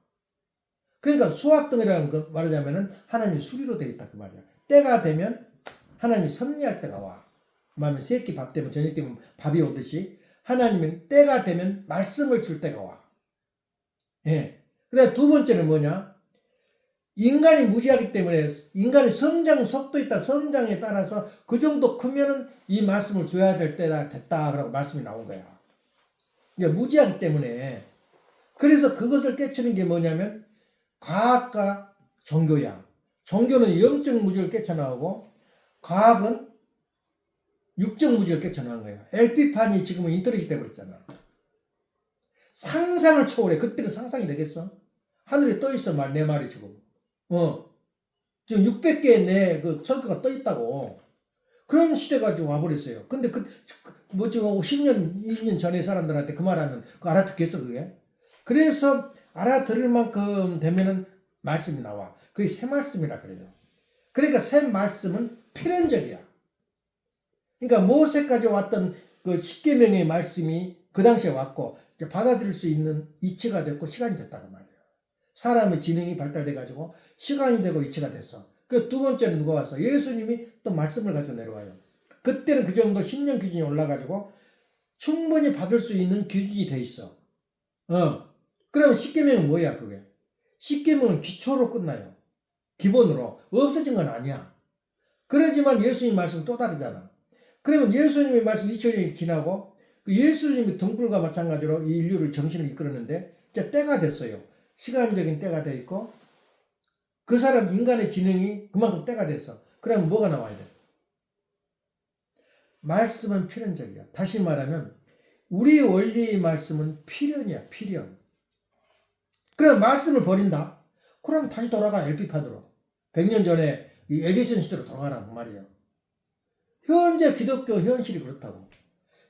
그러니까 수학 덩어리라는 거 말하자면은 하나님이 수리로 돼 있다 그 말이야. 때가 되면 하나님이 섭리할 때가 와. 마음에 새끼 밥 되면 저녁 되면 밥이 오듯이 하나님은 때가 되면 말씀을 줄 때가 와. 예. 그다음 두 번째는 뭐냐? 인간이 무지하기 때문에 인간의 성장 속도에 따라 성장에 따라서 그 정도 크면은 이 말씀을 줘야 될 때가 됐다라고 말씀이 나온 거야. 이게 무지하기 때문에. 그래서 그것을 깨치는 게 뭐냐면 과학과 종교야. 종교는 영적 무지를 깨쳐나오고 과학은 육적 무지를 깨쳐나온 거야. LP판이 지금은 인터넷이 돼버렸잖아. 상상을 초월해. 그때는 상상이 되겠어? 하늘에 떠 있어, 내 말이 지금. 지금 600개의 내 그 설교가 떠 있다고. 그런 시대가 지금 와버렸어요. 근데 뭐 지금 10년, 20년 전에 사람들한테 그 말하면 그거 알아듣겠어, 그게? 그래서 알아들을 만큼 되면은 말씀이 나와. 그게 새 말씀이라 그래요. 그러니까 새 말씀은 필연적이야. 그러니까 모세까지 왔던 그 십계명의 말씀이 그 당시에 왔고 이제 받아들일 수 있는 이치가 됐고 시간이 됐다고 말이에요. 사람의 지능이 발달돼가지고 시간이 되고 이치가 됐어. 그 두 번째는 누가 와서 예수님이 또 말씀을 가지고 내려와요. 그때는 그 정도 10년 기준이 올라가지고 충분히 받을 수 있는 기준이 돼 있어. 그러면 십계명은 뭐야 그게? 십계명은 기초로 끝나요. 기본으로. 없어진 건 아니야. 그러지만 예수님 말씀은 또 다르잖아. 그러면 예수님의 말씀 2000년이 지나고 그 예수님의 등불과 마찬가지로 이 인류를 정신을 이끌었는데 이제 때가 됐어요. 시간적인 때가 돼 있고 그 사람 인간의 지능이 그만큼 때가 됐어. 그러면 뭐가 나와야 돼? 말씀은 필연적이야. 다시 말하면 우리 원리의 말씀은 필연이야. 필연. 그럼 말씀을 버린다? 그럼 다시 돌아가 LP판으로. 100년 전에 이 에디슨 시대로 돌아가란 말이야. 현재 기독교 현실이 그렇다고.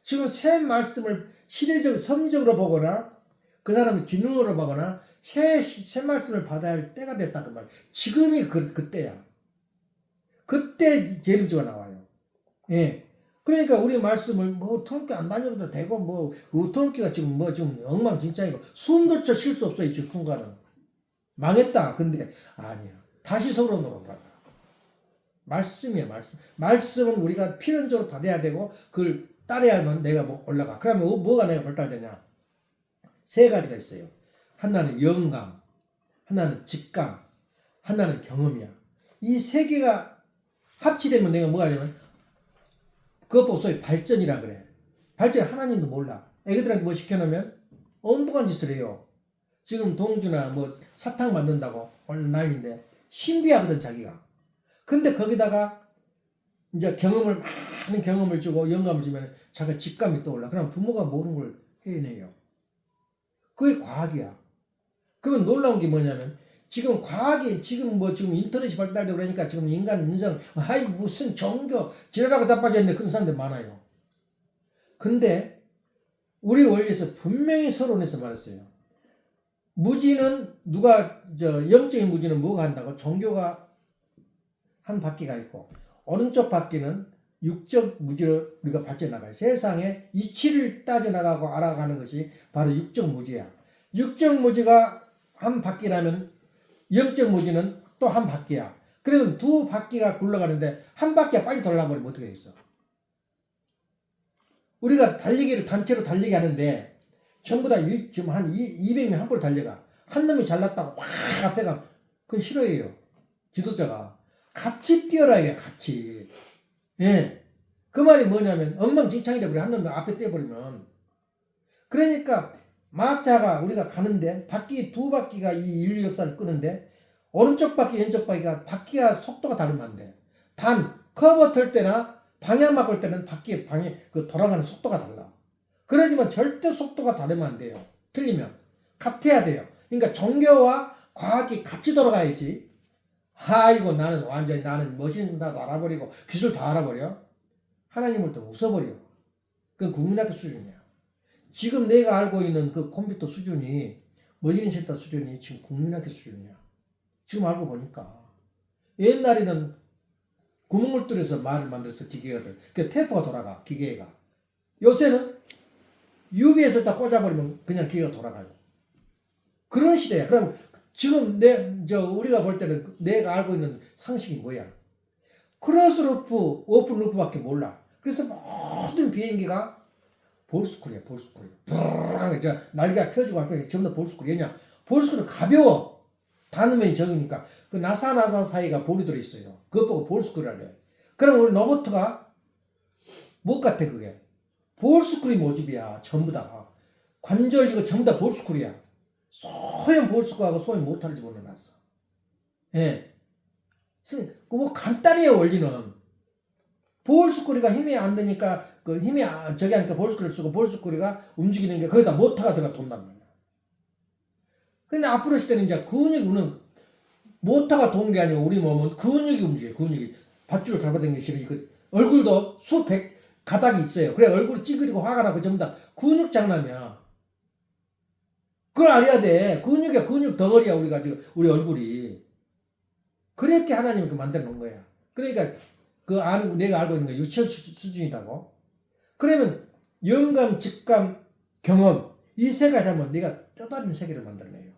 지금 새 말씀을 시대적, 섭리적으로 보거나 그 사람의 지능으로 보거나 새 말씀을 받아야 할 때가 됐다 그 말. 지금이 그때야. 그때 재림주가 나와요. 예. 그러니까 우리 말씀을 뭐 통역교 안 다녀도 되고 그 통역교가 지금 지금 엉망진창이고 숨도 쉴 수 없어요. 지금 순간은. 망했다. 근데 아니야. 다시 서론으로 돌아가. 말씀이야, 말씀. 말씀은 우리가 필연적으로 받아야 되고 그걸 따라야만 내가 올라가. 그러면 뭐가 내가 발달되냐? 세 가지가 있어요. 하나는 영감, 하나는 직감, 하나는 경험이야. 이 세 개가 합치되면 내가 뭐가 되냐면 그것 소위 발전이라 그래. 발전 하나님도 몰라. 애기들한테 뭐 시켜놓으면 엉뚱한 짓을 해요. 지금 동주나 뭐 사탕 만든다고 오늘 난리인데 신비하거든 자기가. 근데 거기다가 이제 많은 경험을 주고 영감을 주면 자기가 직감이 떠올라. 그럼 부모가 모르는 걸 해내요. 그게 과학이야. 그건 놀라운 게 뭐냐면 지금 과학이 지금 인터넷이 발달되고 그러니까 지금 인간 인성 무슨 종교 지랄하고 자빠졌네 그런 사람들 많아요. 근데 우리 원리에서 분명히 서론에서 말했어요. 무지는 영적인 무지는 뭐가 한다고? 종교가 한 바퀴가 있고 오른쪽 바퀴는 육적 무지로 우리가 발전해 나가요. 세상의 이치를 따져나가고 알아가는 것이 바로 육적 무지야. 육적 무지가 한 바퀴라면 영적 무지는 또 한 바퀴야. 그러면 두 바퀴가 굴러가는데 한 바퀴가 빨리 돌아버리면 어떻게 되겠어? 우리가 달리기를 단체로 달리기 하는데 전부 다 지금 한 200명 한 번에 달려가. 한 놈이 잘났다고 확 앞에 가. 그건 싫어해요. 지도자가. 같이 뛰어라 이게 같이. 예. 그 말이 뭐냐면 엉망진창이 돼버려. 한 놈이 앞에 떼버리면. 그러니까 마차가 우리가 가는데 두 바퀴가 이 인류 역사를 끄는데 오른쪽 바퀴 왼쪽 바퀴가 속도가 다르면 안 돼. 단 커브 틀 때나 방향 바꿀 때는 돌아가는 속도가 달라. 그러지만 절대 속도가 다르면 안 돼요. 틀리면 같아야 돼요. 그러니까 종교와 과학이 같이 돌아가야지. 아이고 나는 멋있는 다 알아버리고 기술 다 알아버려. 하나님을 또 웃어버려. 그건 국민학교 수준이야. 지금 내가 알고 있는 그 컴퓨터 수준이 머리는 셋다 수준이 지금 국민학교 수준이야. 지금 알고 보니까 옛날에는 구멍을 뚫어서 말을 만들었어 기계를. 그 테이프가 돌아가 기계가. 요새는 UV에서 다 꽂아버리면 그냥 기계가 돌아가요. 그런 시대야. 그럼 지금 우리가 볼 때는 내가 알고 있는 상식이 뭐야? 크로스루프, 오픈루프밖에 몰라. 그래서 모든 비행기가 볼스쿨이야, 볼스쿨. 브르르 날개가 펴지고 할 거야. 전부 다 볼스쿨. 왜냐? 볼스쿨은 가벼워. 단음이 적으니까 그 나사 사이가 볼이 들어있어요. 그것 보고 볼스쿨이래. 그럼 우리 로봇가 뭐 같아 그게? 볼스쿨이 모집이야. 전부 다. 관절 이거 전부 다 볼스쿨이야. 소형 볼스쿨하고 소형 모터를 집어넣어놨어. 예. 그뭐 간단해요 원리는. 볼스쿨이가 힘이 안 되니까 그 힘이 저기 하니까 볼스쿨을 쓰고 볼스쿨이가 움직이는 게 거기다 모터가 들어가 돈단 말이야. 근데 앞으로 시대는 이제 근육이 우는 모터가 도는 게 아니고 우리 몸은 근육이 움직여요. 근육이 밧줄을 잡아당기기 싫어. 이거 얼굴도 수백 가닥이 있어요. 그래 얼굴이 찌그리고 화가 나고 전부 다 근육 장난이야. 그걸 알아야 돼. 근육이야 근육 덩어리야 우리가 지금 우리 얼굴이. 그렇게 하나님이 만들어 놓은 거야. 그러니까 내가 알고 있는 거 유치원 수준이라고. 그러면 영감, 직감, 경험 이 세 가지 하면 내가 또 다른 세계를 만들어내요.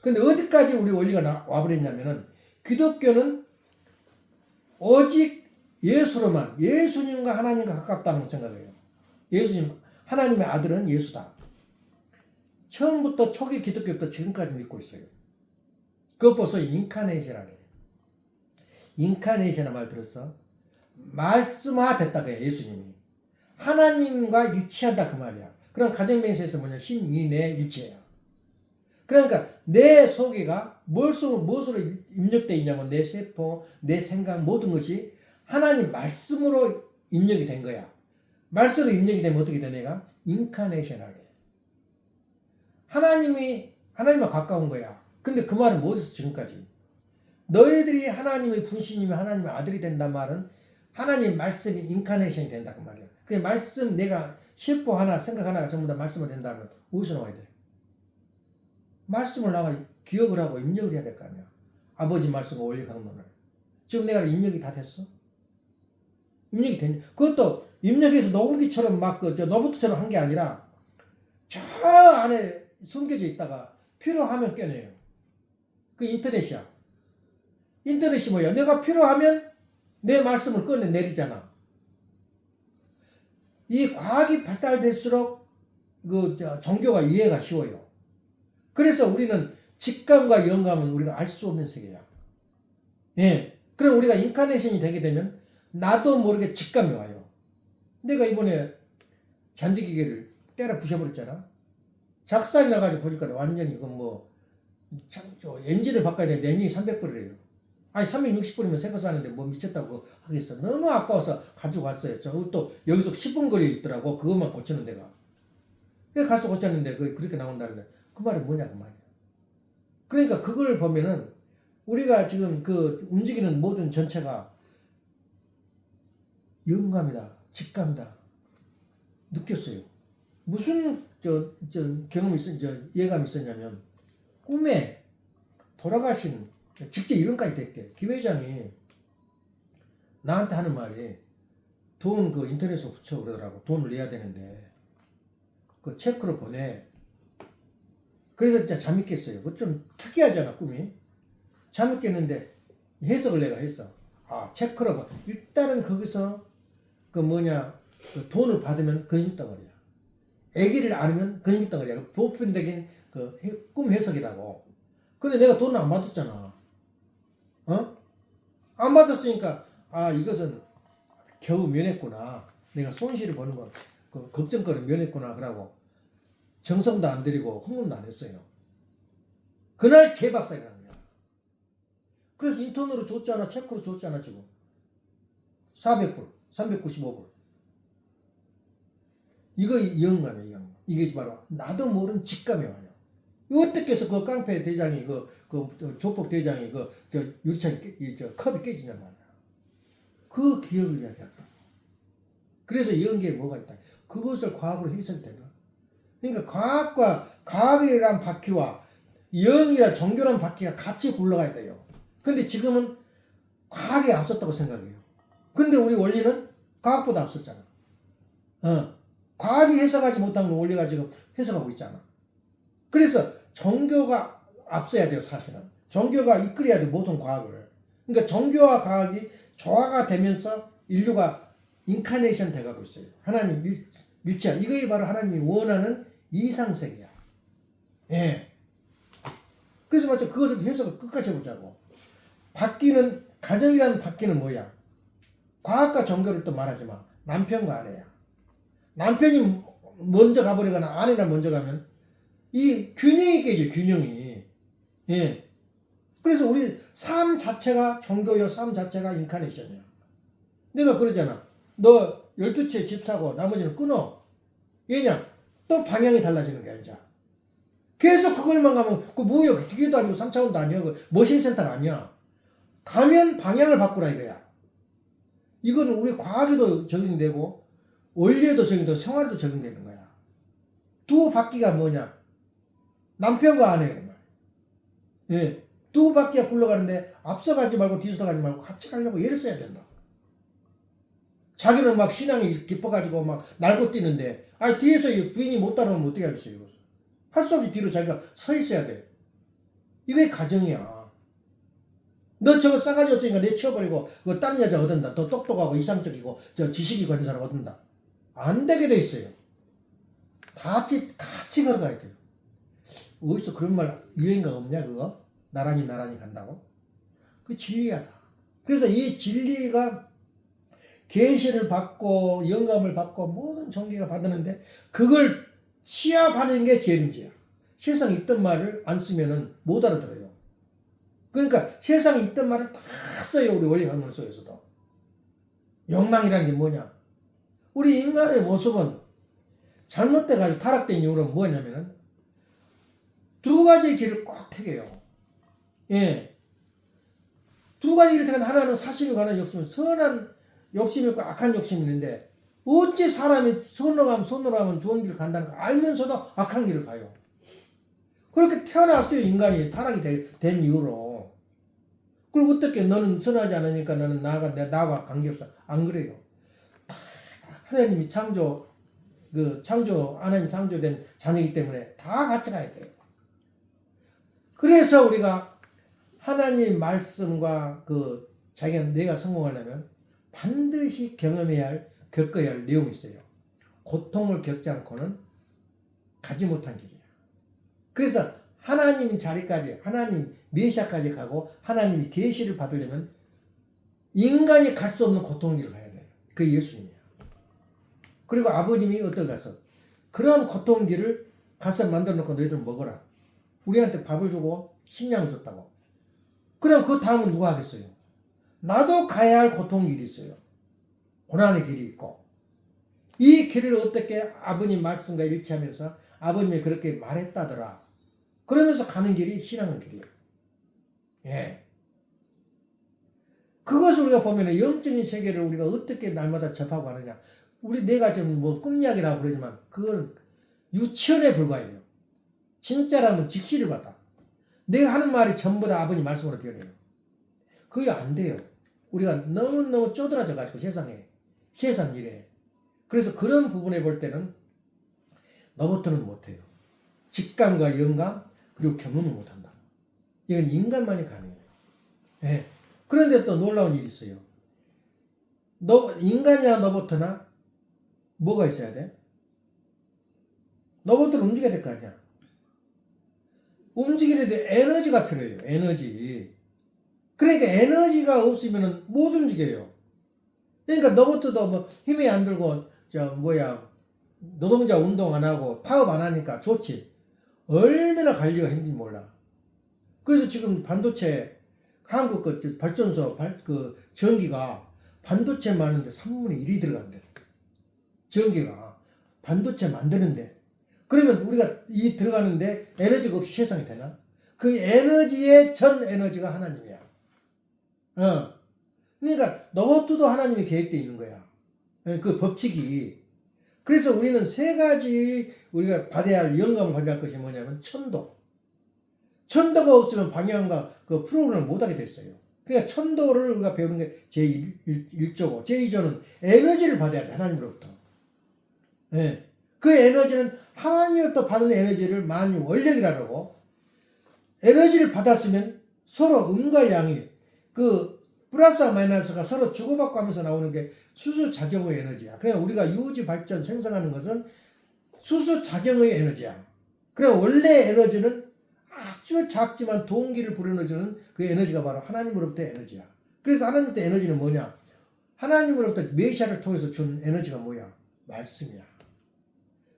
근데 어디까지 우리 원리가 와버렸냐면은 기독교는 오직 예수로만 예수님과 하나님과 가깝다는 생각이에요. 예수님 하나님의 아들은 예수다. 처음부터 초기 기독교부터 지금까지 믿고 있어요. 그것 벌써 인카네이션이래. 인카네이션 말 들었어? 말씀화 됐다 그래 예수님이. 하나님과 일치한다 그 말이야. 그럼 가정명세에서 뭐냐 신인의 일치예요. 그러니까 내 속에가 무엇으로 입력되어 있냐면 내 세포, 내 생각 모든 것이 하나님 말씀으로 입력이 된 거야. 말씀으로 입력이 되면 어떻게 돼 내가? 인카네이션을 해. 하나님과 가까운 거야. 근데 그 말은 뭐였어 지금까지? 너희들이 하나님의 분신이면 하나님의 아들이 된단 말은 하나님 말씀이 인카네이션이 된다 그 말이야. 그 말씀 내가 세포 하나 생각 하나가 전부 다 말씀으로 된다면 어디서 나와야 돼? 말씀을 나가 기억을 하고 입력을 해야 될 거 아니야. 아버지 말씀과 원리 강론을. 지금 내가 입력이 다 됐어? 입력이 됐냐? 그것도 입력해서 녹음기처럼 막 로봇처럼 한 게 아니라 저 안에 숨겨져 있다가 필요하면 꺼내요. 그 인터넷이야. 인터넷이 뭐야? 내가 필요하면 내 말씀을 꺼내 내리잖아. 이 과학이 발달될수록 종교가 이해가 쉬워요. 그래서 우리는 직감과 영감은 우리가 알 수 없는 세계야. 예. 그럼 우리가 인카네이션이 되게 되면 나도 모르게 직감이 와요. 내가 이번에 잔디기계를 때려 부셔버렸잖아. 작살이 나가지고 보니까 완전히 엔진을 바꿔야 되는데 엔진이 300불이래요. 아니 360불이면 새 거 사는데 뭐 미쳤다고 하겠어. 너무 아까워서 가지고 왔어요. 또 여기서 10분 거리에 있더라고. 그것만 고치는 데가. 그래서 가서 고쳤는데 그렇게 나온다는데 그 말이 뭐냐 그 말이야. 그러니까 그걸 보면은 우리가 지금 움직이는 모든 전체가 영감이다. 직감이다. 느꼈어요. 무슨 경험이 예감이 있었냐면 꿈에 돌아가신 직접 이름까지 됐게 김 회장이 나한테 하는 말이 돈 인터넷에 붙여 그러더라고. 돈을 내야 되는데 그 체크로 보내. 그래서 진짜 잠이 깼어요. 그거 좀 특이하잖아 꿈이. 잠이 깼는데 해석을 내가 했어. 체크로 일단은 거기서 돈을 받으면 거짓덩어리야. 애기를 안으면 거짓덩어리야. 보편적인 꿈 해석이라고. 근데 내가 돈을 안 받았잖아. 안 받았으니까 이것은 겨우 면했구나. 내가 손실을 보는 거 걱정거리 면했구나 그러고 정성도 안 들이고 헌금도 안 했어요. 그날 개박살이 난 거야. 그래서 인턴으로 줬잖아. 체크로 줬잖아 지금. 400불 395불. 이거 영감이에요. 영감. 이게 바로 나도 모르는 직감이 와요. 어떻게 해서 깡패 대장이 조폭 대장이 유리창 컵이 깨지냔 말이야. 그 기억을 이야기하더라. 그래서 연계에 뭐가 있다. 그것을 과학으로 해석되나? 그러니까 과학이란 바퀴와 영이란 종교란 바퀴가 같이 굴러가야 돼요. 근데 지금은 과학이 앞섰다고 생각해요. 근데 우리 원리는 과학보다 앞섰잖아. 과학이 해석하지 못한 걸 원리가 지금 해석하고 있잖아. 그래서 종교가 앞서야 돼요, 사실은. 종교가 이끌어야 돼, 모든 과학을. 그러니까 종교와 과학이 조화가 되면서 인류가 인카네이션 돼가고 있어요. 하나님 밀치야. 이것이 바로 하나님이 원하는 이상세계야. 예. 그래서 마치 그것을 해석을 끝까지 해보자고. 바뀌는, 가정이라는 바뀌는 뭐야? 과학과 종교를 또 말하지 마. 남편과 아내야. 남편이 먼저 가버리거나 아내가 먼저 가면 이 균형이 깨져, 균형이. 예. 그래서 우리 삶 자체가 종교요, 삶 자체가 인카네이션이야. 내가 그러잖아. 너 12채 집 사고 나머지는 끊어. 왜냐? 또 방향이 달라지는 거야, 이제. 계속 그걸만 가면, 그 뭐야? 기계도 아니고 3차원도 아니야. 그 머신센터가 아니야. 가면 방향을 바꾸라 이거야. 이거는 우리 과학에도 적용되고, 원리에도 적용되고, 생활에도 적용되는 거야. 두 바퀴가 뭐냐? 남편과 아내야. 예. 두 바퀴가 굴러가는데, 앞서 가지 말고 뒤서 가지 말고 같이 가려고 애를 써야 된다. 자기는 막 신앙이 깊어가지고 막 날고 뛰는데, 아니, 뒤에서 부인이 못 따라오면 어떻게 하겠어요, 이거. 할 수 없이 뒤로 자기가 서 있어야 돼. 이게 가정이야. 너 저거 싸가지 없으니까 내 치워버리고, 그거 다른 여자 얻은다. 더 똑똑하고 이상적이고, 저 지식이 가진 사람 얻은다. 안 되게 돼 있어요. 같이 걸어가야 돼요. 어디서 그런 말 유행가 없냐, 그거? 나란히 간다고? 그 진리야다. 그래서 이 진리가 계시를 받고, 영감을 받고, 모든 종교가 받았는데, 그걸 시합하는 게 재림지야. 세상에 있던 말을 안 쓰면은 못 알아들어요. 그러니까 세상에 있던 말을 다 써요. 우리 원리 학문 속에서도. 욕망이라는 게 뭐냐? 우리 인간의 모습은 잘못돼가지고 타락된 이유는 뭐냐면은 두 가지 길을 꼭 택해요. 예. 두 가지 길을 택한 하나는 사심이 관한 욕심은 선한 욕심이 있고 악한 욕심이 있는데 어찌 사람이 선으로 가면 좋은 길을 간다는 거 알면서도 악한 길을 가요. 그렇게 태어났어요. 인간이 타락이 된 이후로. 그럼 어떻게 너는 선하지 않으니까 너는 나와 관계없어. 안 그래요. 하나님이 하나님 창조된 자녀이기 때문에 다 같이 가야 돼요. 그래서 우리가 하나님 말씀과 내가 성공하려면 반드시 겪어야 할 내용이 있어요. 고통을 겪지 않고는 가지 못한 길이야. 그래서 하나님 자리까지, 하나님 메시아까지 가고 하나님이 계시를 받으려면 인간이 갈 수 없는 고통을 길을 가야 돼요. 그게 예수님이야. 그리고 아버님이 어떻게 가서 그런 고통 길을 가서 만들어 놓고 너희들 먹어라. 우리한테 밥을 주고 식량을 줬다고. 그럼 그 다음은 누가 하겠어요? 나도 가야 할 고통 길이 있어요. 고난의 길이 있고. 이 길을 어떻게 아버님 말씀과 일치하면서 아버님이 그렇게 말했다더라. 그러면서 가는 길이 신앙의 길이에요. 예. 그것을 우리가 보면 영적인 세계를 우리가 어떻게 날마다 접하고 하느냐. 내가 지금 꿈이야기라고 그러지만 그건 유치원에 불과해요. 진짜라면 직시를 받아. 내가 하는 말이 전부 다 아버님 말씀으로 변해요. 그게 안 돼요. 우리가 너무너무 쪼들어져가지고 세상 일에. 그래서 그런 부분에 볼 때는 너부터는 못해요. 직감과 영감 그리고 경험을 못한다. 이건 인간만이 가능해요. 예. 그런데 또 놀라운 일이 있어요. 인간이나 너부터나 뭐가 있어야 돼? 너부터는 움직여야 될 거 아니야. 움직이는데 에너지가 필요해요. 에너지. 그러니까 에너지가 없으면 못 움직여요. 그러니까 너부터도 힘이 안 들고 노동자 운동 안 하고 파업 안 하니까 좋지. 얼마나 관리가 힘든지 몰라. 그래서 지금 반도체 한국 발전소 전기가 반도체 많은데 3분의 1이 들어간대. 전기가 반도체 만드는데. 그러면 우리가 들어가는데 에너지가 없이 세상이 되나? 그 에너지의 전 에너지가 하나님이야. 그러니까 너부터도 하나님이 계획되어 있는 거야. 그 법칙이. 그래서 우리는 세 가지 우리가 받아야 할 영감을 받아야 할 것이 뭐냐면 천도. 천도가 없으면 방향과 그 프로그램을 못하게 됐어요. 그러니까 천도를 우리가 배우는 게 제1조고 제2조는 에너지를 받아야 돼. 하나님으로부터. 네. 그 에너지는 하나님으로부터 받은 에너지를 만유 원력이라고. 에너지를 받았으면 서로 음과 양이 플러스와 마이너스가 서로 주고받고 하면서 나오는 게 수수작용의 에너지야. 그냥 우리가 유지 발전 생성하는 것은 수수작용의 에너지야. 그럼 원래 에너지는 아주 작지만 동기를 불어넣어주는 그 에너지가 바로 하나님으로부터의 에너지야. 그래서 하나님부터 에너지는 뭐냐? 하나님으로부터 메시아를 통해서 준 에너지가 뭐야? 말씀이야.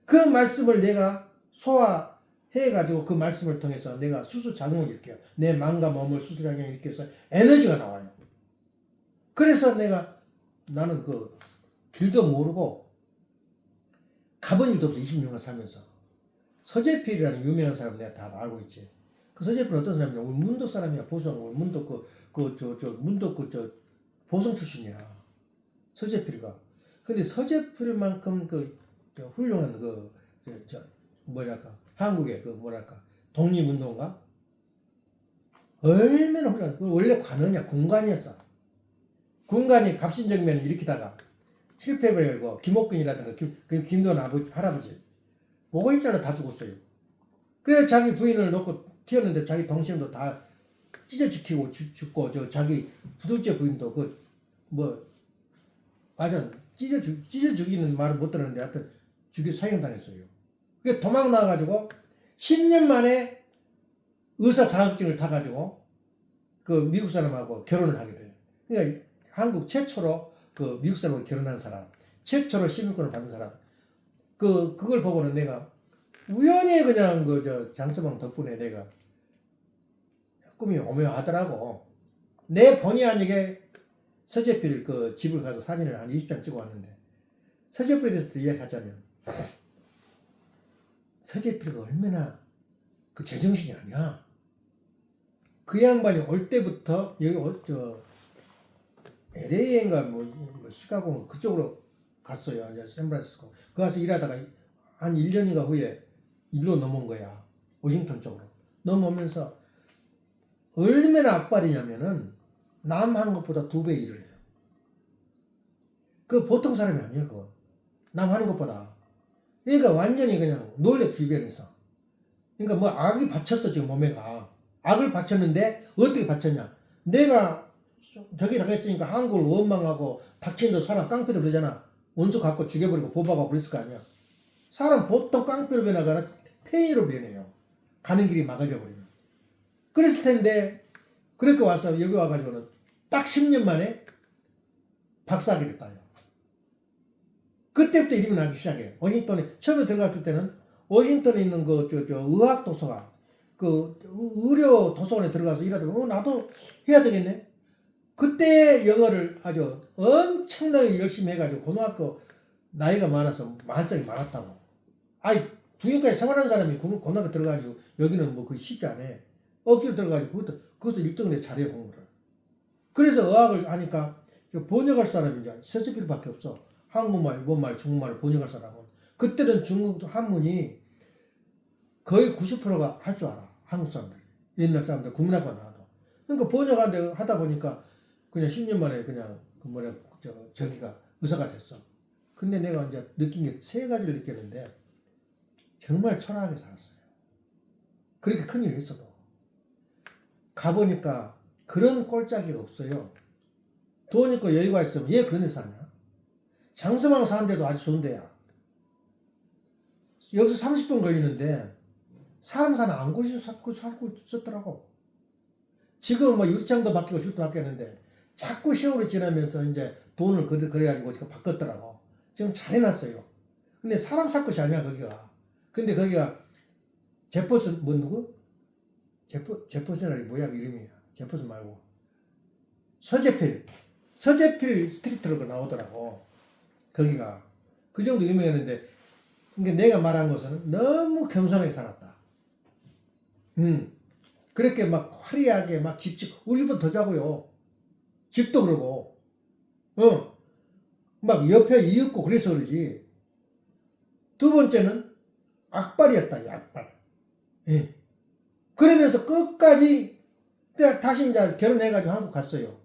그 말씀을 내가 소화해가지고 그 말씀을 통해서 내가 수수작용을 일으켜요. 내 마음과 몸을 수수작용을 일으켜서 에너지가 나와요. 그래서 나는 그 길도 모르고 가본 일도 없어. 26년 살면서. 서재필이라는 유명한 사람 내가 다 알고 있지. 그 서재필은 어떤 사람이냐? 우리 문덕 사람이야. 보성. 우리 문덕 문덕 보성 출신이야. 서재필이가. 근데 서재필만큼 훌륭한 한국의 독립운동가? 얼마나 훌륭한, 원래 관원이야. 군관이었어. 군관이 갑신정변을 일으키다가 실패해버리고, 김옥근이라든가, 김도원 할아버지. 뭐가 있잖아. 다 죽었어요. 그래서 자기 부인을 놓고 튀었는데 자기 동생도 다 찢어 죽이고 죽고, 자기 부둘째 부인도 맞아. 찢어 죽이는 말을 못 들었는데 하여튼 사형당했어요. 그래서 도망 나와가지고 10년 만에 의사 자격증을 타가지고 그 미국 사람하고 결혼을 하게 돼요. 그러니까 한국 최초로 그 미국 사람하고 결혼한 사람, 최초로 시민권을 받은 사람. 그걸 보고는 내가 우연히 그냥 장서방 덕분에 내가 꿈이 오묘하더라고. 내 본의 아니게 서재필 집을 가서 사진을 한 20장 찍어 왔는데, 서재필에 대해서 이야기하자면, 서재필가 얼마나 제정신이 아니야. 그 양반이 올 때부터 여기 LA인가 시카고 그쪽으로 갔어요. 샌프란시스코. 그 가서 일하다가 한 1년인가 후에 일로 넘어온 거야. 워싱턴 쪽으로. 넘어오면서 얼마나 악발이냐면은 남 하는 것보다 2배 일을 해요. 그 보통 사람이 아니에요, 그거. 남 하는 것보다. 그러니까 완전히 그냥 놀래 주변에서. 그러니까 악이 받쳤어, 지금 몸에가. 악을 받쳤는데 어떻게 받쳤냐? 내가 저기 당했으니까 한국을 원망하고 닥친도 사람 깡패도 그러잖아. 원수 갖고 죽여버리고 보복하고 그랬을 거 아니야. 사람 보통 깡패로 변하거나 폐인으로 변해요. 가는 길이 막아져 버리면. 그랬을 텐데 그렇게 와서 여기 와가지고는 딱 10년 만에 박사학위를 따요. 그때부터 이름이 나기 시작해요. 워싱턴에 처음에 들어갔을 때는 워싱턴에 있는 의학 도서관, 의료 도서관에 들어가서 일하다가 나도 해야 되겠네. 그때 영어를 아주 엄청나게 열심히 해가지고 고등학교 나이가 많아서 만성이 많았다고. 부인까지 생활하는 사람이 고등학교 들어가지고 여기는 그게 쉽지 않아. 억지로 들어가지고 그것도 1등을 해 잘해요, 공부를. 그래서 의학을 하니까 번역할 사람이 이제 서재필밖에 없어. 한국말, 일본말, 중국말을 번역할 사람은. 그때는 중국 한문이 거의 90%가 할 줄 알아. 한국 사람들이. 옛날 사람들 국민학과 나와도. 그러니까 번역하다 보니까 그냥 10년 만에 그냥 저기가 의사가 됐어. 근데 내가 이제 느낀 게 3가지를 느꼈는데 정말 초라하게 살았어요. 그렇게 큰일 했어도. 가보니까 그런 꼴짝이가 없어요. 돈 있고 여유가 있으면 얘 그런 데 사냐? 장서방 사는 데도 아주 좋은 데야. 여기서 30분 걸리는데 사람 사는 안곳이 살고 있었더라고. 지금 유리창도 바뀌고 줄도 바뀌었는데 자꾸 세월이 지나면서 이제 돈을 그래가지고 지금 바꿨더라고. 지금 잘 해놨어요. 근데 사람 살 것이 아니야, 거기가. 근데 거기가 제퍼슨, 누구? 제퍼슨이 뭐야, 이름이야. 제퍼슨 말고. 서재필 스트리트로 나오더라고. 거기가. 그 정도 유명했는데, 그러니까 내가 말한 것은 너무 겸손하게 살았다. 그렇게 화려하게 우리 집보다 더 자고요. 집도 그러고, 옆에 이윽고 그래서 그러지. 2번째는 악발이었다, 악발. 예. 그러면서 끝까지, 다시 이제 결혼해가지고 한국 갔어요.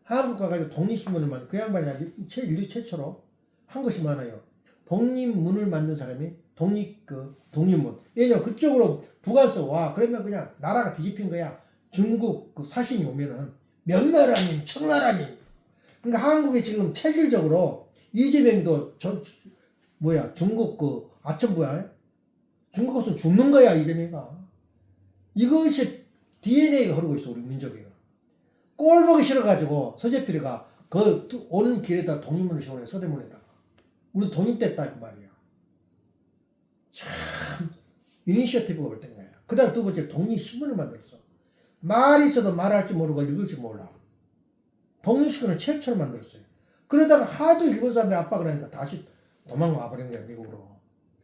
한국 가가지고 독립신문을 그 양반이 아주 인류 최초로 한 것이 많아요. 독립문을 만든 사람이 독립문. 왜냐면 그쪽으로 북한서 와. 그러면 그냥 나라가 뒤집힌 거야. 중국 사신이 오면은 명나라님, 청나라님. 그러니까 한국이 지금 체질적으로 이재명도 중국 아첨부야. 중국 없으면 죽는 거야, 이재명이가. 이것이 DNA가 흐르고 있어, 우리 민족이가. 꼴 보기 싫어가지고 서재필이가 그 오는 길에다 독립문을 세우네, 서대문에다가. 우리 독립됐다 그 말이야. 참 이니셔티브가 올 땐 거야. 그 다음 두 번째 독립신문을 만들었어. 말이 있어도 말할 줄 모르고 읽을 줄 몰라. 독립신문을 최초로 만들었어요. 그러다가 하도 일본 사람들이 압박을 하니까 다시 도망와 버린 거야, 미국으로.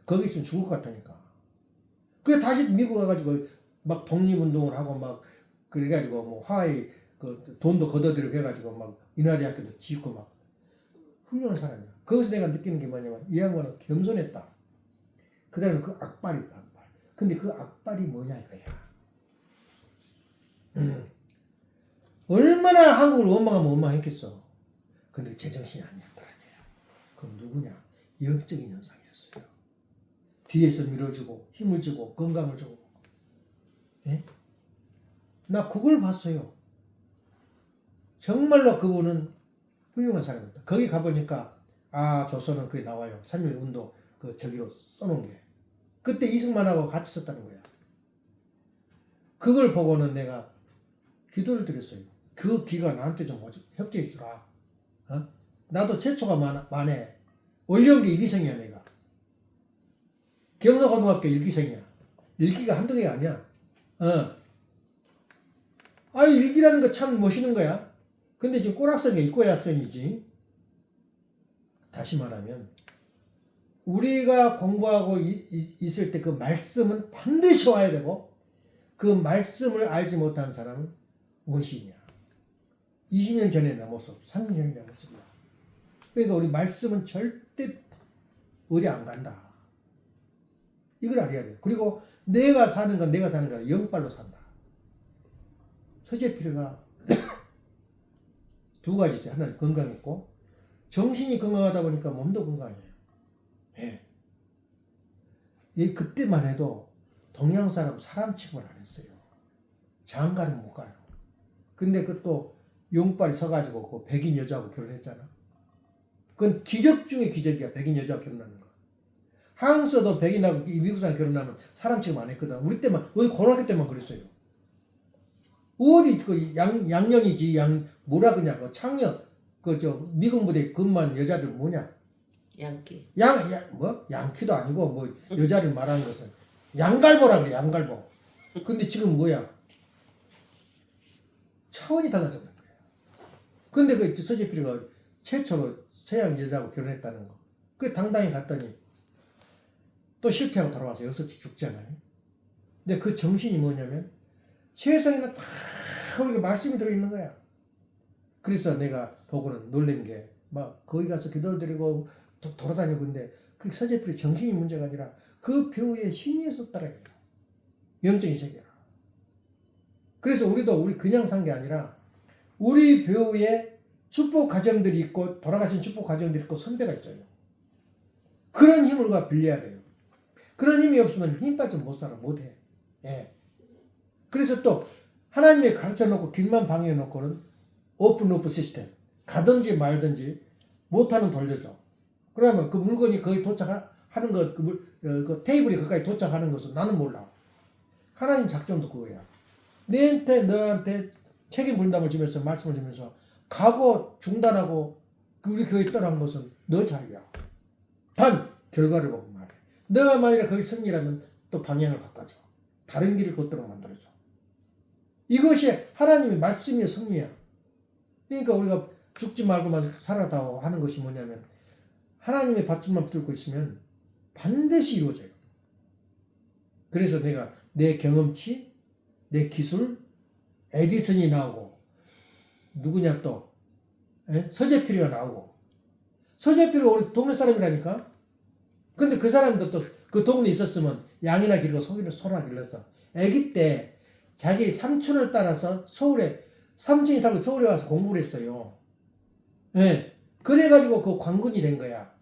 거기 있으면 죽을 것 같으니까. 그래 다시 미국 가가지고 막 독립운동을 하고 막 그래가지고 뭐 하와이 그 돈도 걷어들이고 해가지고 막 인하대 학교도 짓고 막 훌륭한 사람이야. 거기서 내가 느끼는 게 뭐냐면 이 양반은 겸손했다. 그 다음에 그 악발이 있다, 악발. 근데 그 악발이 뭐냐 이거야. 얼마나 한국을 원망하면 원망했겠어. 근데 제정신이 아니었다. 그럼 누구냐? 영적인 현상이었어요. 뒤에서 밀어주고 힘을 주고 건강을 주고. 예? 나 그걸 봤어요. 정말로 그분은 훌륭한 사람입니다. 거기 가보니까 조선은 그게 나와요. 3.1 운동 그 저기로 써놓은 게. 그때 이승만하고 같이 썼다는 거야. 그걸 보고는 내가 기도를 드렸어요. 그 기가 나한테 좀 협조해 주라. 어? 나도 최초가 만에 원령기 1기생이야 내가. 경서고등학교 1기생이야. 1기가 한두 개가 아니야. 일기라는 거 참 멋있는 거야. 근데 지금 꼴학생이 꼴학생이지. 다시 말하면 우리가 공부하고 있을 때 그 말씀은 반드시 와야 되고 그 말씀을 알지 못하는 사람은 원시인이야. 20년 전에 내 모습, 30년 전에 내 모습이야. 그러니까 우리 말씀은 절대 어디 안 간다. 이걸 알아야 돼. 그리고 내가 사는 건 영빨로 산다. 서재필이가 두 가지 있어요. 하나는 건강했고 정신이 건강하다 보니까 몸도 건강해요. 예. 그때만 해도 동양 사람 취급을 안 했어요. 장가는 못 가요. 근데 그또 용빨이 서가지고 그 백인 여자하고 결혼했잖아. 그건 기적 중에 기적이야. 백인 여자하고 결혼하는 거. 한국에서도 백인하고 미국 사람 결혼하면 사람 취급 안 했거든. 우리 때만, 우리 고등학교 때만 그랬어요. 어디 그 양년이지 뭐라 그냐 그 창녀 미국 무대 근무한 여자들 뭐냐 양키. 양키도 아니고 뭐 여자를 말하는 것은 양갈보라 그래. 양갈보. 근데 지금 뭐야 차원이 달라졌는 거야. 근데 그 서재필이가 최초로 서양 여자하고 결혼했다는 거. 그 당당히 갔더니 또 실패하고 돌아와서 여기서 죽잖아요. 근데 그 정신이 뭐냐면 세상에는 다 우리가 말씀이 들어있는 거야. 그래서 내가 보고는 놀란 게 막 거기 가서 기도드리고 돌아다니고 근데 그 서재필이 정신이 문제가 아니라 그 배우에 신이 있었더라고요. 영적인 세계가. 그래서 우리 그냥 산 게 아니라 우리 배우에 축복 가정들이 있고 돌아가신 축복 가정들이 있고 선배가 있어요. 그런 힘을 우리가 빌려야 돼요. 그런 힘이 없으면 힘 빠지면 못 살아. 못해. 예. 그래서 또 하나님이 가르쳐 놓고 길만 방해 놓고는 오픈 시스템. 가든지 말든지 못하는 돌려줘. 그러면 그 물건이 거의 도착하는 것, 그 테이블이 거기까지 도착하는 것은 나는 몰라. 하나님 작전도 그거야. 너한테 책임 분담을 주면서 말씀을 주면서 가고 중단하고 우리 교회 떠난 것은 너 자리야. 단 결과를 보고 말해. 너가 만약에 거기 승리라면 또 방향을 바꿔줘. 다른 길을 걷도록 만들어줘. 이것이 하나님의 말씀의 승리야. 그러니까 우리가 죽지 말고만 살아다오 하는 것이 뭐냐면 하나님의 밧줄만 붙들고 있으면 반드시 이루어져요. 그래서 내가 내 경험치, 내 기술, 에디슨이 나오고 누구냐 또 서재필이가 나오고 서재필이 우리 동네 사람이라니까. 근데 그 사람도 또 그 동네에 있었으면 양이나 기르고 소나 길렀어. 아기 때 자기 삼촌을 따라서 삼촌이 살고 서울에 와서 공부를 했어요. 예. 그래가지고 그 관군이 된 거야.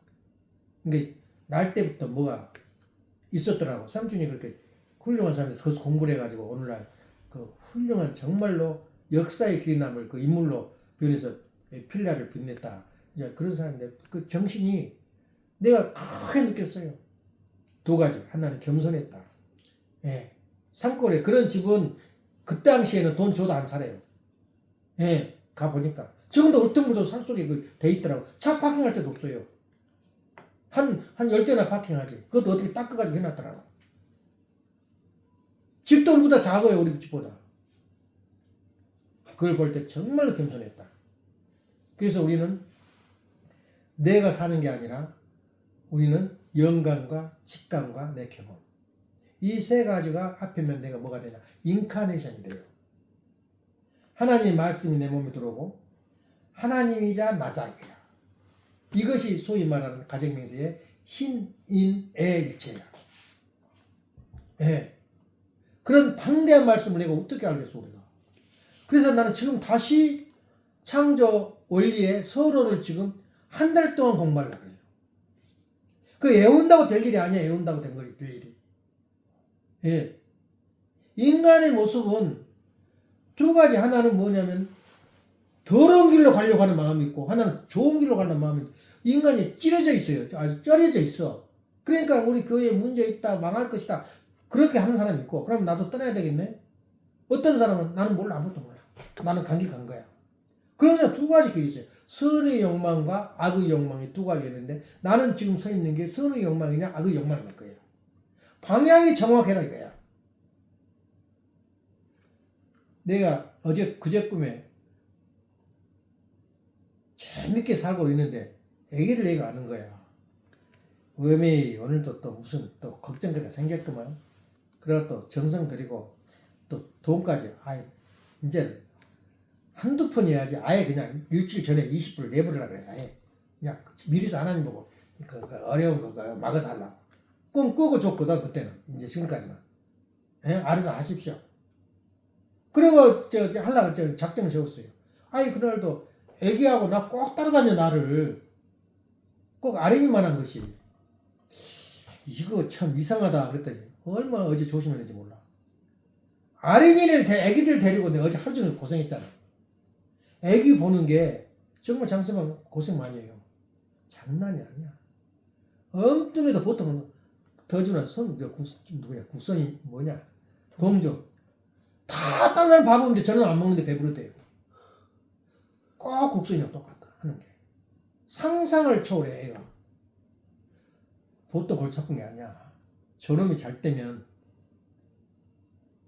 그러니까 날 때부터 뭐가 있었더라고. 삼촌이 그렇게 훌륭한 사람이 거기서 공부를 해가지고 오늘날 그 훌륭한 정말로 역사의 길이 남을 그 인물로 변해서 필라를 빛냈다. 이제 그런 사람인데 그 정신이 내가 크게 느꼈어요. 두 가지. 하나는 겸손했다. 예. 산골에 그런 집은 그 당시에는 돈 줘도 안 살아요. 예, 가보니까. 지금도 울퉁불퉁 산속에 돼 있더라고. 차 파킹할 데도 없어요. 한 10대나 파킹하지. 그것도 어떻게 닦아가지고 해놨더라고. 집도 우리보다 작아요, 우리 집보다. 그걸 볼 때 정말로 겸손했다. 그래서 우리는 내가 사는 게 아니라 우리는 영감과 직감과 내 경험. 이 세 가지가 합하면 내가 뭐가 되냐? 인카네이션이 돼요. 하나님 말씀이 내 몸에 들어오고 하나님이자 나자기야. 이것이 소위 말하는 가정명세의 신인의 일체야. 예. 그런 방대한 말씀을 내가 어떻게 알겠어 우리가. 그래서 나는 지금 다시 창조 원리의 서론을 지금 한 달 동안 공부하려고 그래요. 그 외운다고 될 일이 아니야. 외운다고 될 일이. 예. 인간의 모습은 두 가지. 하나는 뭐냐면 더러운 길로 가려고 하는 마음이 있고 하나는 좋은 길로 가는 마음이 있고 인간이 찌려져 있어요. 아주 쩔어져 있어. 그러니까 우리 교회에 문제 있다. 망할 것이다. 그렇게 하는 사람이 있고 그럼 나도 떠나야 되겠네. 어떤 사람은 나는 몰라. 아무것도 몰라. 나는 간 길 간 거야. 그래서 두 가지 길이 있어요. 선의 욕망과 악의 욕망이 두 가지가 있는데 나는 지금 서 있는 게 선의 욕망이냐 악의 욕망일 거예요. 방향이 정확해라 이거야. 내가 그제 꿈에 재밌게 살고 있는데 애기를 내가 아는 거야. 어메이 오늘도 또 무슨 또 걱정거리가 생겼구만. 그래서 또 정성 들이고 또 돈까지 이제 한두 푼 해야지. 아예 그냥 일주일 전에 20불을 내버리려고 그래. 아예 그냥 미리서 하나님 보고 그 어려운 거 막아달라고 꿈 꾸고 줬거든 그때는. 이제 지금까지는. 예? 알아서 하십시오. 그리고 하려고 작정을 세웠어요. 그날도 애기하고 나 꼭 따라다녀. 나를 꼭 아뢰기만 한 것이 이거 참 이상하다 그랬더니 얼마나 어제 조심했는지 몰라. 애기를 데리고 내가 어제 하루 종일 고생했잖아. 애기 보는 게 정말 장수만 고생 많이 해요. 장난이 아니야. 엉뚱해도 보통은 더주나 국선이 뭐냐 동정 다 다른 사람 밥 먹는데 저는 안 먹는데 배부르대요. 꼭 국선이랑 똑같다 하는 게 상상을 초월해. 애가 보통 골칫한 게 아니야. 저놈이 잘 되면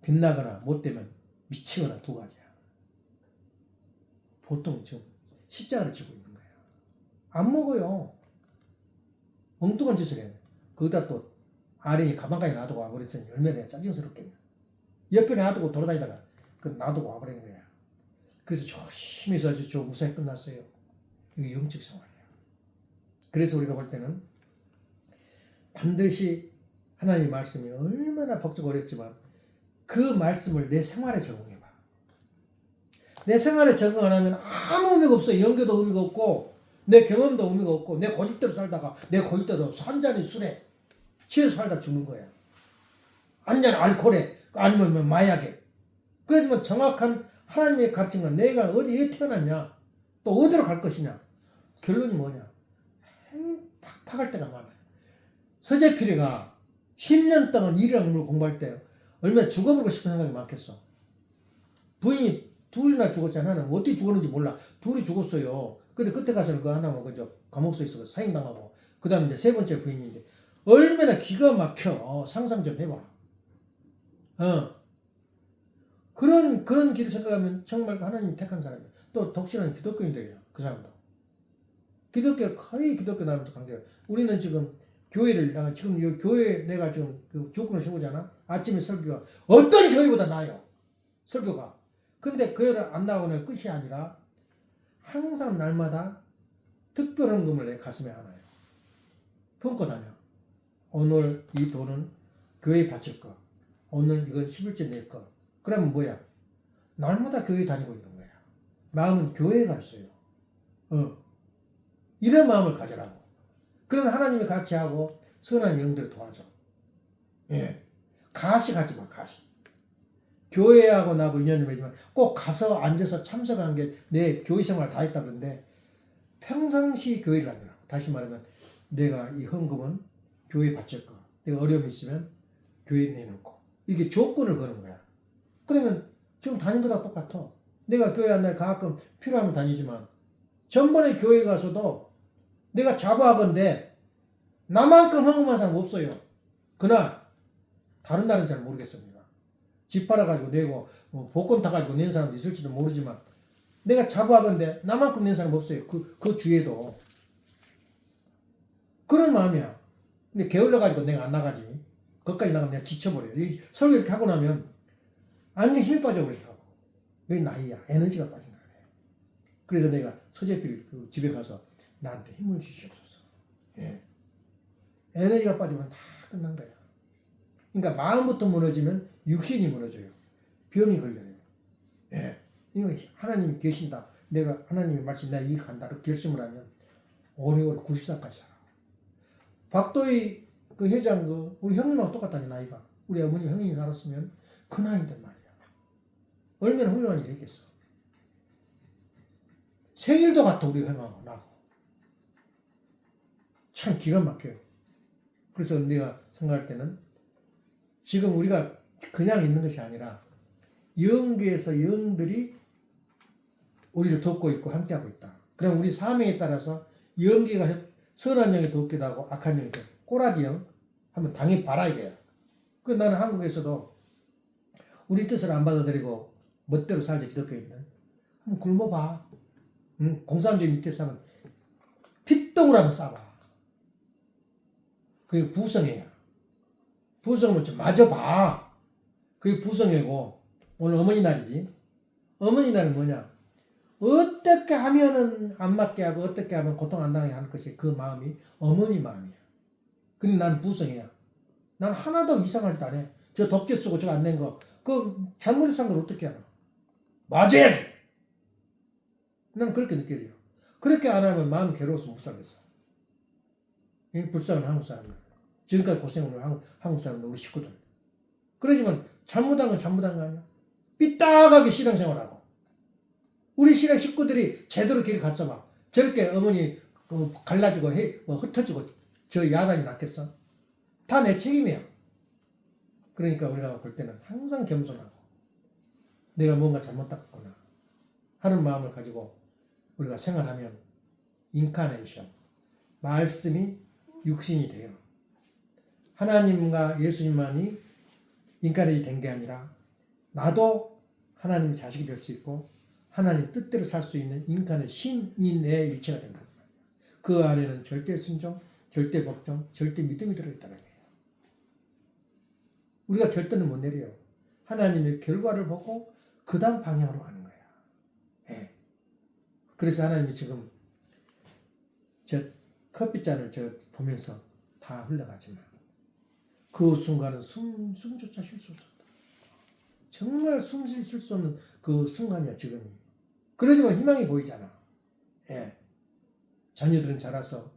빛나거나 못 되면 미치거나 두 가지야. 보통 지금 십자가를 지고 있는 거야. 안 먹어요. 엉뚱한 짓을 해. 거기다 또 아린이 가방까지 놔두고 와버렸으니 얼마나 내가 짜증스럽겠냐. 옆에 놔두고 돌아다니다가 놔두고 와버린 거야. 그래서 조심히 해서 저 무사히 끝났어요. 이게 영적 생활이야. 그래서 우리가 볼 때는 반드시 하나님의 말씀이 얼마나 복잡 어렵지만 그 말씀을 내 생활에 적용해봐. 내 생활에 적용 안 하면 아무 의미가 없어. 연계도 의미가 없고 내 경험도 의미가 없고 내 고집대로 살다가 내 고집대로 한 잔의 술에 취해서 살다 죽는 거야. 완전 알코올에 아니면 마약에. 그렇지만 정확한 하나님의 가르친 건 내가 어디에 태어났냐 또 어디로 갈 것이냐 결론이 뭐냐 팍팍할 때가 많아요. 서재필이가 10년 동안 일이라는 걸 공부할 때 얼마나 죽어보고 싶은 생각이 많겠어. 부인이 둘이나 죽었잖아. 하나는 어떻게 죽었는지 몰라. 둘이 죽었어요. 근데 그때 가서는 그 하나는 그저 감옥소에 있어 사형당하고 그 다음에 이제 세 번째 부인인데 얼마나 기가 막혀. 상상 좀 해봐. 그런 길을 생각하면 정말 하나님이 택한 사람이야. 또 독실한 기독교인들이야. 그 사람도. 거의 기독교 나라면서 관계가. 우리는 지금 교회를, 지금 이 교회 내가 지금 그 조건을 세우잖아. 아침에 설교가 어떤 교회보다 나아요. 설교가. 근데 교회를 안 나오는 끝이 아니라 항상 날마다 특별한 금을 내 가슴에 하나요. 품고 다녀. 오늘 이 돈은 교회에 바칠 거. 오늘 이건 11조 낼 거. 그러면 뭐야? 날마다 교회 다니고 있는 거야. 마음은 교회에 가 있어요. 이런 마음을 가져라고. 그럼 하나님이 같이 하고 선한 영들을 도와줘. 예. 가시 마, 가시. 교회하고 나하고 인연을 맺지만 꼭 가서 앉아서 참석한 게 내 교회 생활 다 했다 그러는데 평상시 교회를 다니라고. 다시 말하면 내가 이 헌금은 교회에 바칠 거. 내가 어려움이 있으면 교회에 내놓고. 이게 조건을 거는 거야. 그러면 지금 다닌 거랑 똑같아. 내가 교회 안 나 가끔 필요하면 다니지만 전번에 교회 가서도 내가 자부하건대 나만큼 헌금한 사람 없어요. 그날 다른 날은 잘 모르겠습니다. 집 팔아가지고 내고 복권 타가지고 낸 사람도 있을지도 모르지만 내가 자부하건대 나만큼 낸 사람 없어요. 그 주에도. 그런 마음이야. 근데 게을러가지고 내가 안 나가지. 거기까지 나가면 내가 지쳐버려요. 설교 이렇게 하고 나면 완전 힘이 빠져버리더라고. 여기 나이야. 에너지가 빠진 거야. 그래서 내가 서재필 그 집에 가서 나한테 힘을 주시옵소서. 예. 에너지가 빠지면 다 끝난 거야. 그러니까 마음부터 무너지면 육신이 무너져요. 병이 걸려요. 예. 이거 하나님이 계신다. 내가 하나님의 말씀 내가 이 간다. 결심을 하면 오래오래 90살까지 살아. 박도희 그 회장 우리 형님하고 똑같다니 나이가. 우리 어머니 형님이 살았으면 그 나이인데 말이야. 얼마나 훌륭한 일이 있겠어. 생일도 같아 우리 형하고 나하고. 참 기가 막혀요. 그래서 내가 생각할 때는 지금 우리가 그냥 있는 것이 아니라 영계에서 영들이 우리를 돕고 있고 함께하고 있다. 그럼 우리 사명에 따라서 영계가 선한 영이 돕기도 하고 악한 영이 꼬라지 영 한번 당연히 봐라 이거야. 그 나는 한국에서도 우리 뜻을 안 받아들이고 멋대로 살자 기독교인들 한번 굶어봐. 공산주의 밑에서 하면 핏덩으로 한번 싸봐. 그게 부성애야. 부성은 좀 맞아봐. 그게 부성애고 오늘 어머니날이지. 어머니날은 뭐냐? 어떻게 하면은 안 맞게 하고 어떻게 하면 고통 안 당하게 하는 것이 그 마음이 어머니 마음이야. 근데 난 부성애야. 난 하나도 이상할 때 안 해. 저 덮개 쓰고 저거 안 낸 거. 그 잘못해서 한 걸 어떻게 하나? 맞아야지! 난 그렇게 느껴져요. 그렇게 안 하면 마음 괴로워서 못 살겠어. 불쌍한 한국 사람들. 지금까지 고생을 한 한국 사람들, 우리 식구들. 그러지만 잘못한 건 잘못한 거 아니야? 삐딱하게 신앙생활하고. 우리 신앙 식구들이 제대로 길 갔어봐. 저렇게 어머니 갈라지고 흩어지고 저 야단이 났겠어? 다 내 책임이야. 그러니까 우리가 볼 때는 항상 겸손하고 내가 뭔가 잘못했구나 하는 마음을 가지고 우리가 생활하면 인카네이션, 말씀이 육신이 돼요. 하나님과 예수님만이 인카네이션이 된 게 아니라 나도 하나님의 자식이 될 수 있고 하나님 뜻대로 살 수 있는 인간의 신인의 일체가 된다. 그 안에는 절대 순종, 절대 복종, 절대 믿음이 들어있다는 거예요. 우리가 결단을 못 내려요. 하나님의 결과를 보고 그 다음 방향으로 가는 거야. 예. 그래서 하나님이 지금 저 커피잔을 보면서 다 흘러가지만 그 순간은 숨조차 쉴 수 없었다. 정말 숨 쉴 수 없는 그 순간이야 지금이. 그러지만 희망이 보이잖아. 예. 자녀들은 자라서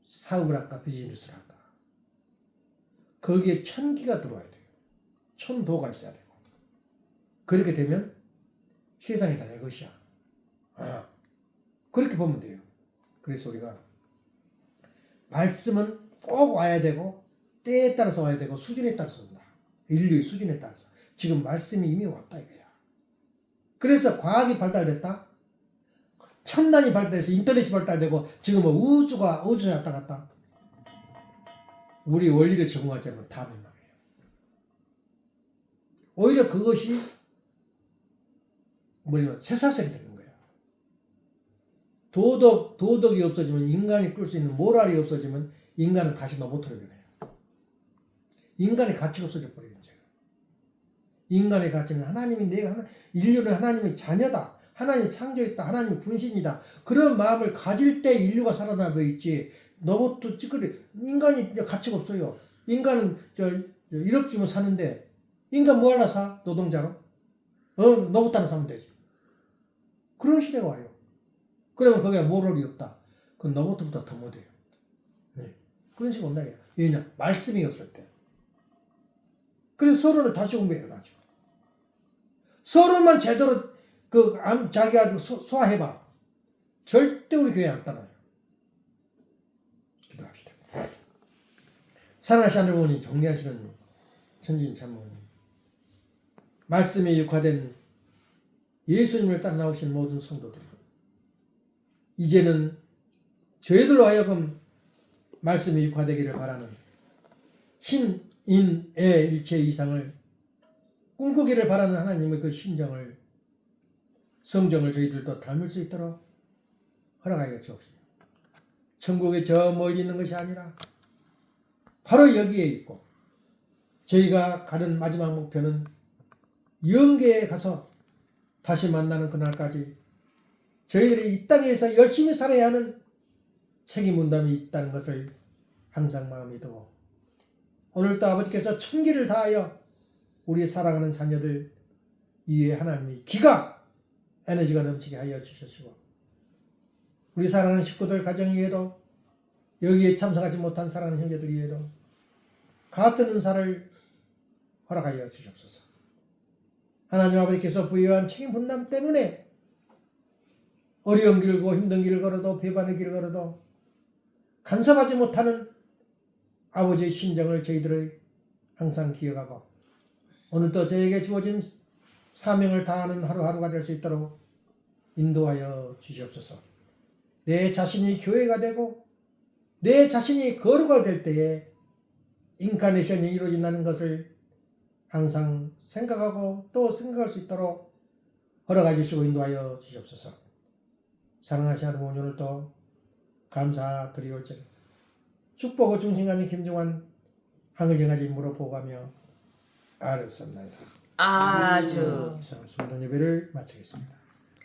사업을 할까 비즈니스를 할까. 거기에 천기가 들어와야 돼요. 천도가 있어야 되고. 그렇게 되면 세상이 다 내 것이야. 그렇게 보면 돼요. 그래서 우리가 말씀은 꼭 와야 되고 때에 따라서 와야 되고 수준에 따라서 온다. 인류의 수준에 따라서. 지금 말씀이 이미 왔다 이거야. 그래서 과학이 발달됐다. 첨단이 발달해서 인터넷이 발달되고 지금 우주가 왔다 갔다. 우리 원리를 적응하자면 다 멸망해요. 오히려 그것이 쇠사슬이 되는 거야. 도덕이 없어지면 인간이 끌 수 있는 모랄이 없어지면 인간은 다시 로봇으로 변해요. 인간의 가치가 없어져 버려요. 이제. 인간의 가치는 인류는 하나님의 자녀다. 하나님이 창조했다. 하나님의 분신이다. 그런 마음을 가질 때 인류가 살아남아 있지. 로봇도 찌그리. 인간이 가치가 없어요. 인간은 1억 주면 사는데 인간 뭐 하나 사? 노동자로? 로봇 하나 사면 되지. 그런 시대가 와요. 그러면 거기에 모럴이 없다. 그건 로봇보다 더 못해요. 네. 그런 식으로 온다. 왜냐? 말씀이 없을 때. 그래서 서론을 다시 공부해요. 나중에. 서론만 제대로 자기가 소화해봐. 절대 우리 교회 안 따라요. 기도합시다. 사랑하시는 하나님 정리하시는 천진 참모님, 말씀이 육화된 예수님을 따라 나오신 모든 성도들이 이제는 저희들로 하여금 말씀이 육화되기를 바라는 흰, 인, 애 일체 이상을 꿈꾸기를 바라는 하나님의 그 심정을, 성정을 저희들도 닮을 수 있도록 허락하여 주옵시고, 천국이 저 멀리 있는 것이 아니라 바로 여기에 있고, 저희가 가는 마지막 목표는 영계에 가서 다시 만나는 그날까지 저희들이 이 땅에서 열심히 살아야 하는 책임 분담이 있다는 것을 항상 마음에 두고, 오늘도 아버지께서 천기를 다하여 우리 사랑하는 자녀들 위에 하나님이 기가 에너지가 넘치게 하여 주시고, 우리 사랑하는 식구들 가정 위에도, 여기에 참석하지 못한 사랑하는 형제들 위에도 같은 은사를 허락하여 주시옵소서. 하나님 아버지께서 부여한 책임 분담 때문에 어려운 길을 고 힘든 길을 걸어도, 배반의 길을 걸어도 간섭하지 못하는 아버지의 심정을 저희들의 항상 기억하고, 오늘도 저에게 주어진 사명을 다하는 하루하루가 될 수 있도록 인도하여 주시옵소서. 내 자신이 교회가 되고 내 자신이 거루가 될 때에 인카네이션이 이루어진다는 것을 항상 생각하고 또 생각할 수 있도록 허락해 주시고 인도하여 주시옵소서. 사랑하시는 하나님, 오늘도 감사드리올지니 축복의 중심가인 김정환 하늘 영하지 물어보가며 아뢰었습니다. 아주 이상 순간 예배를 마치겠습니다.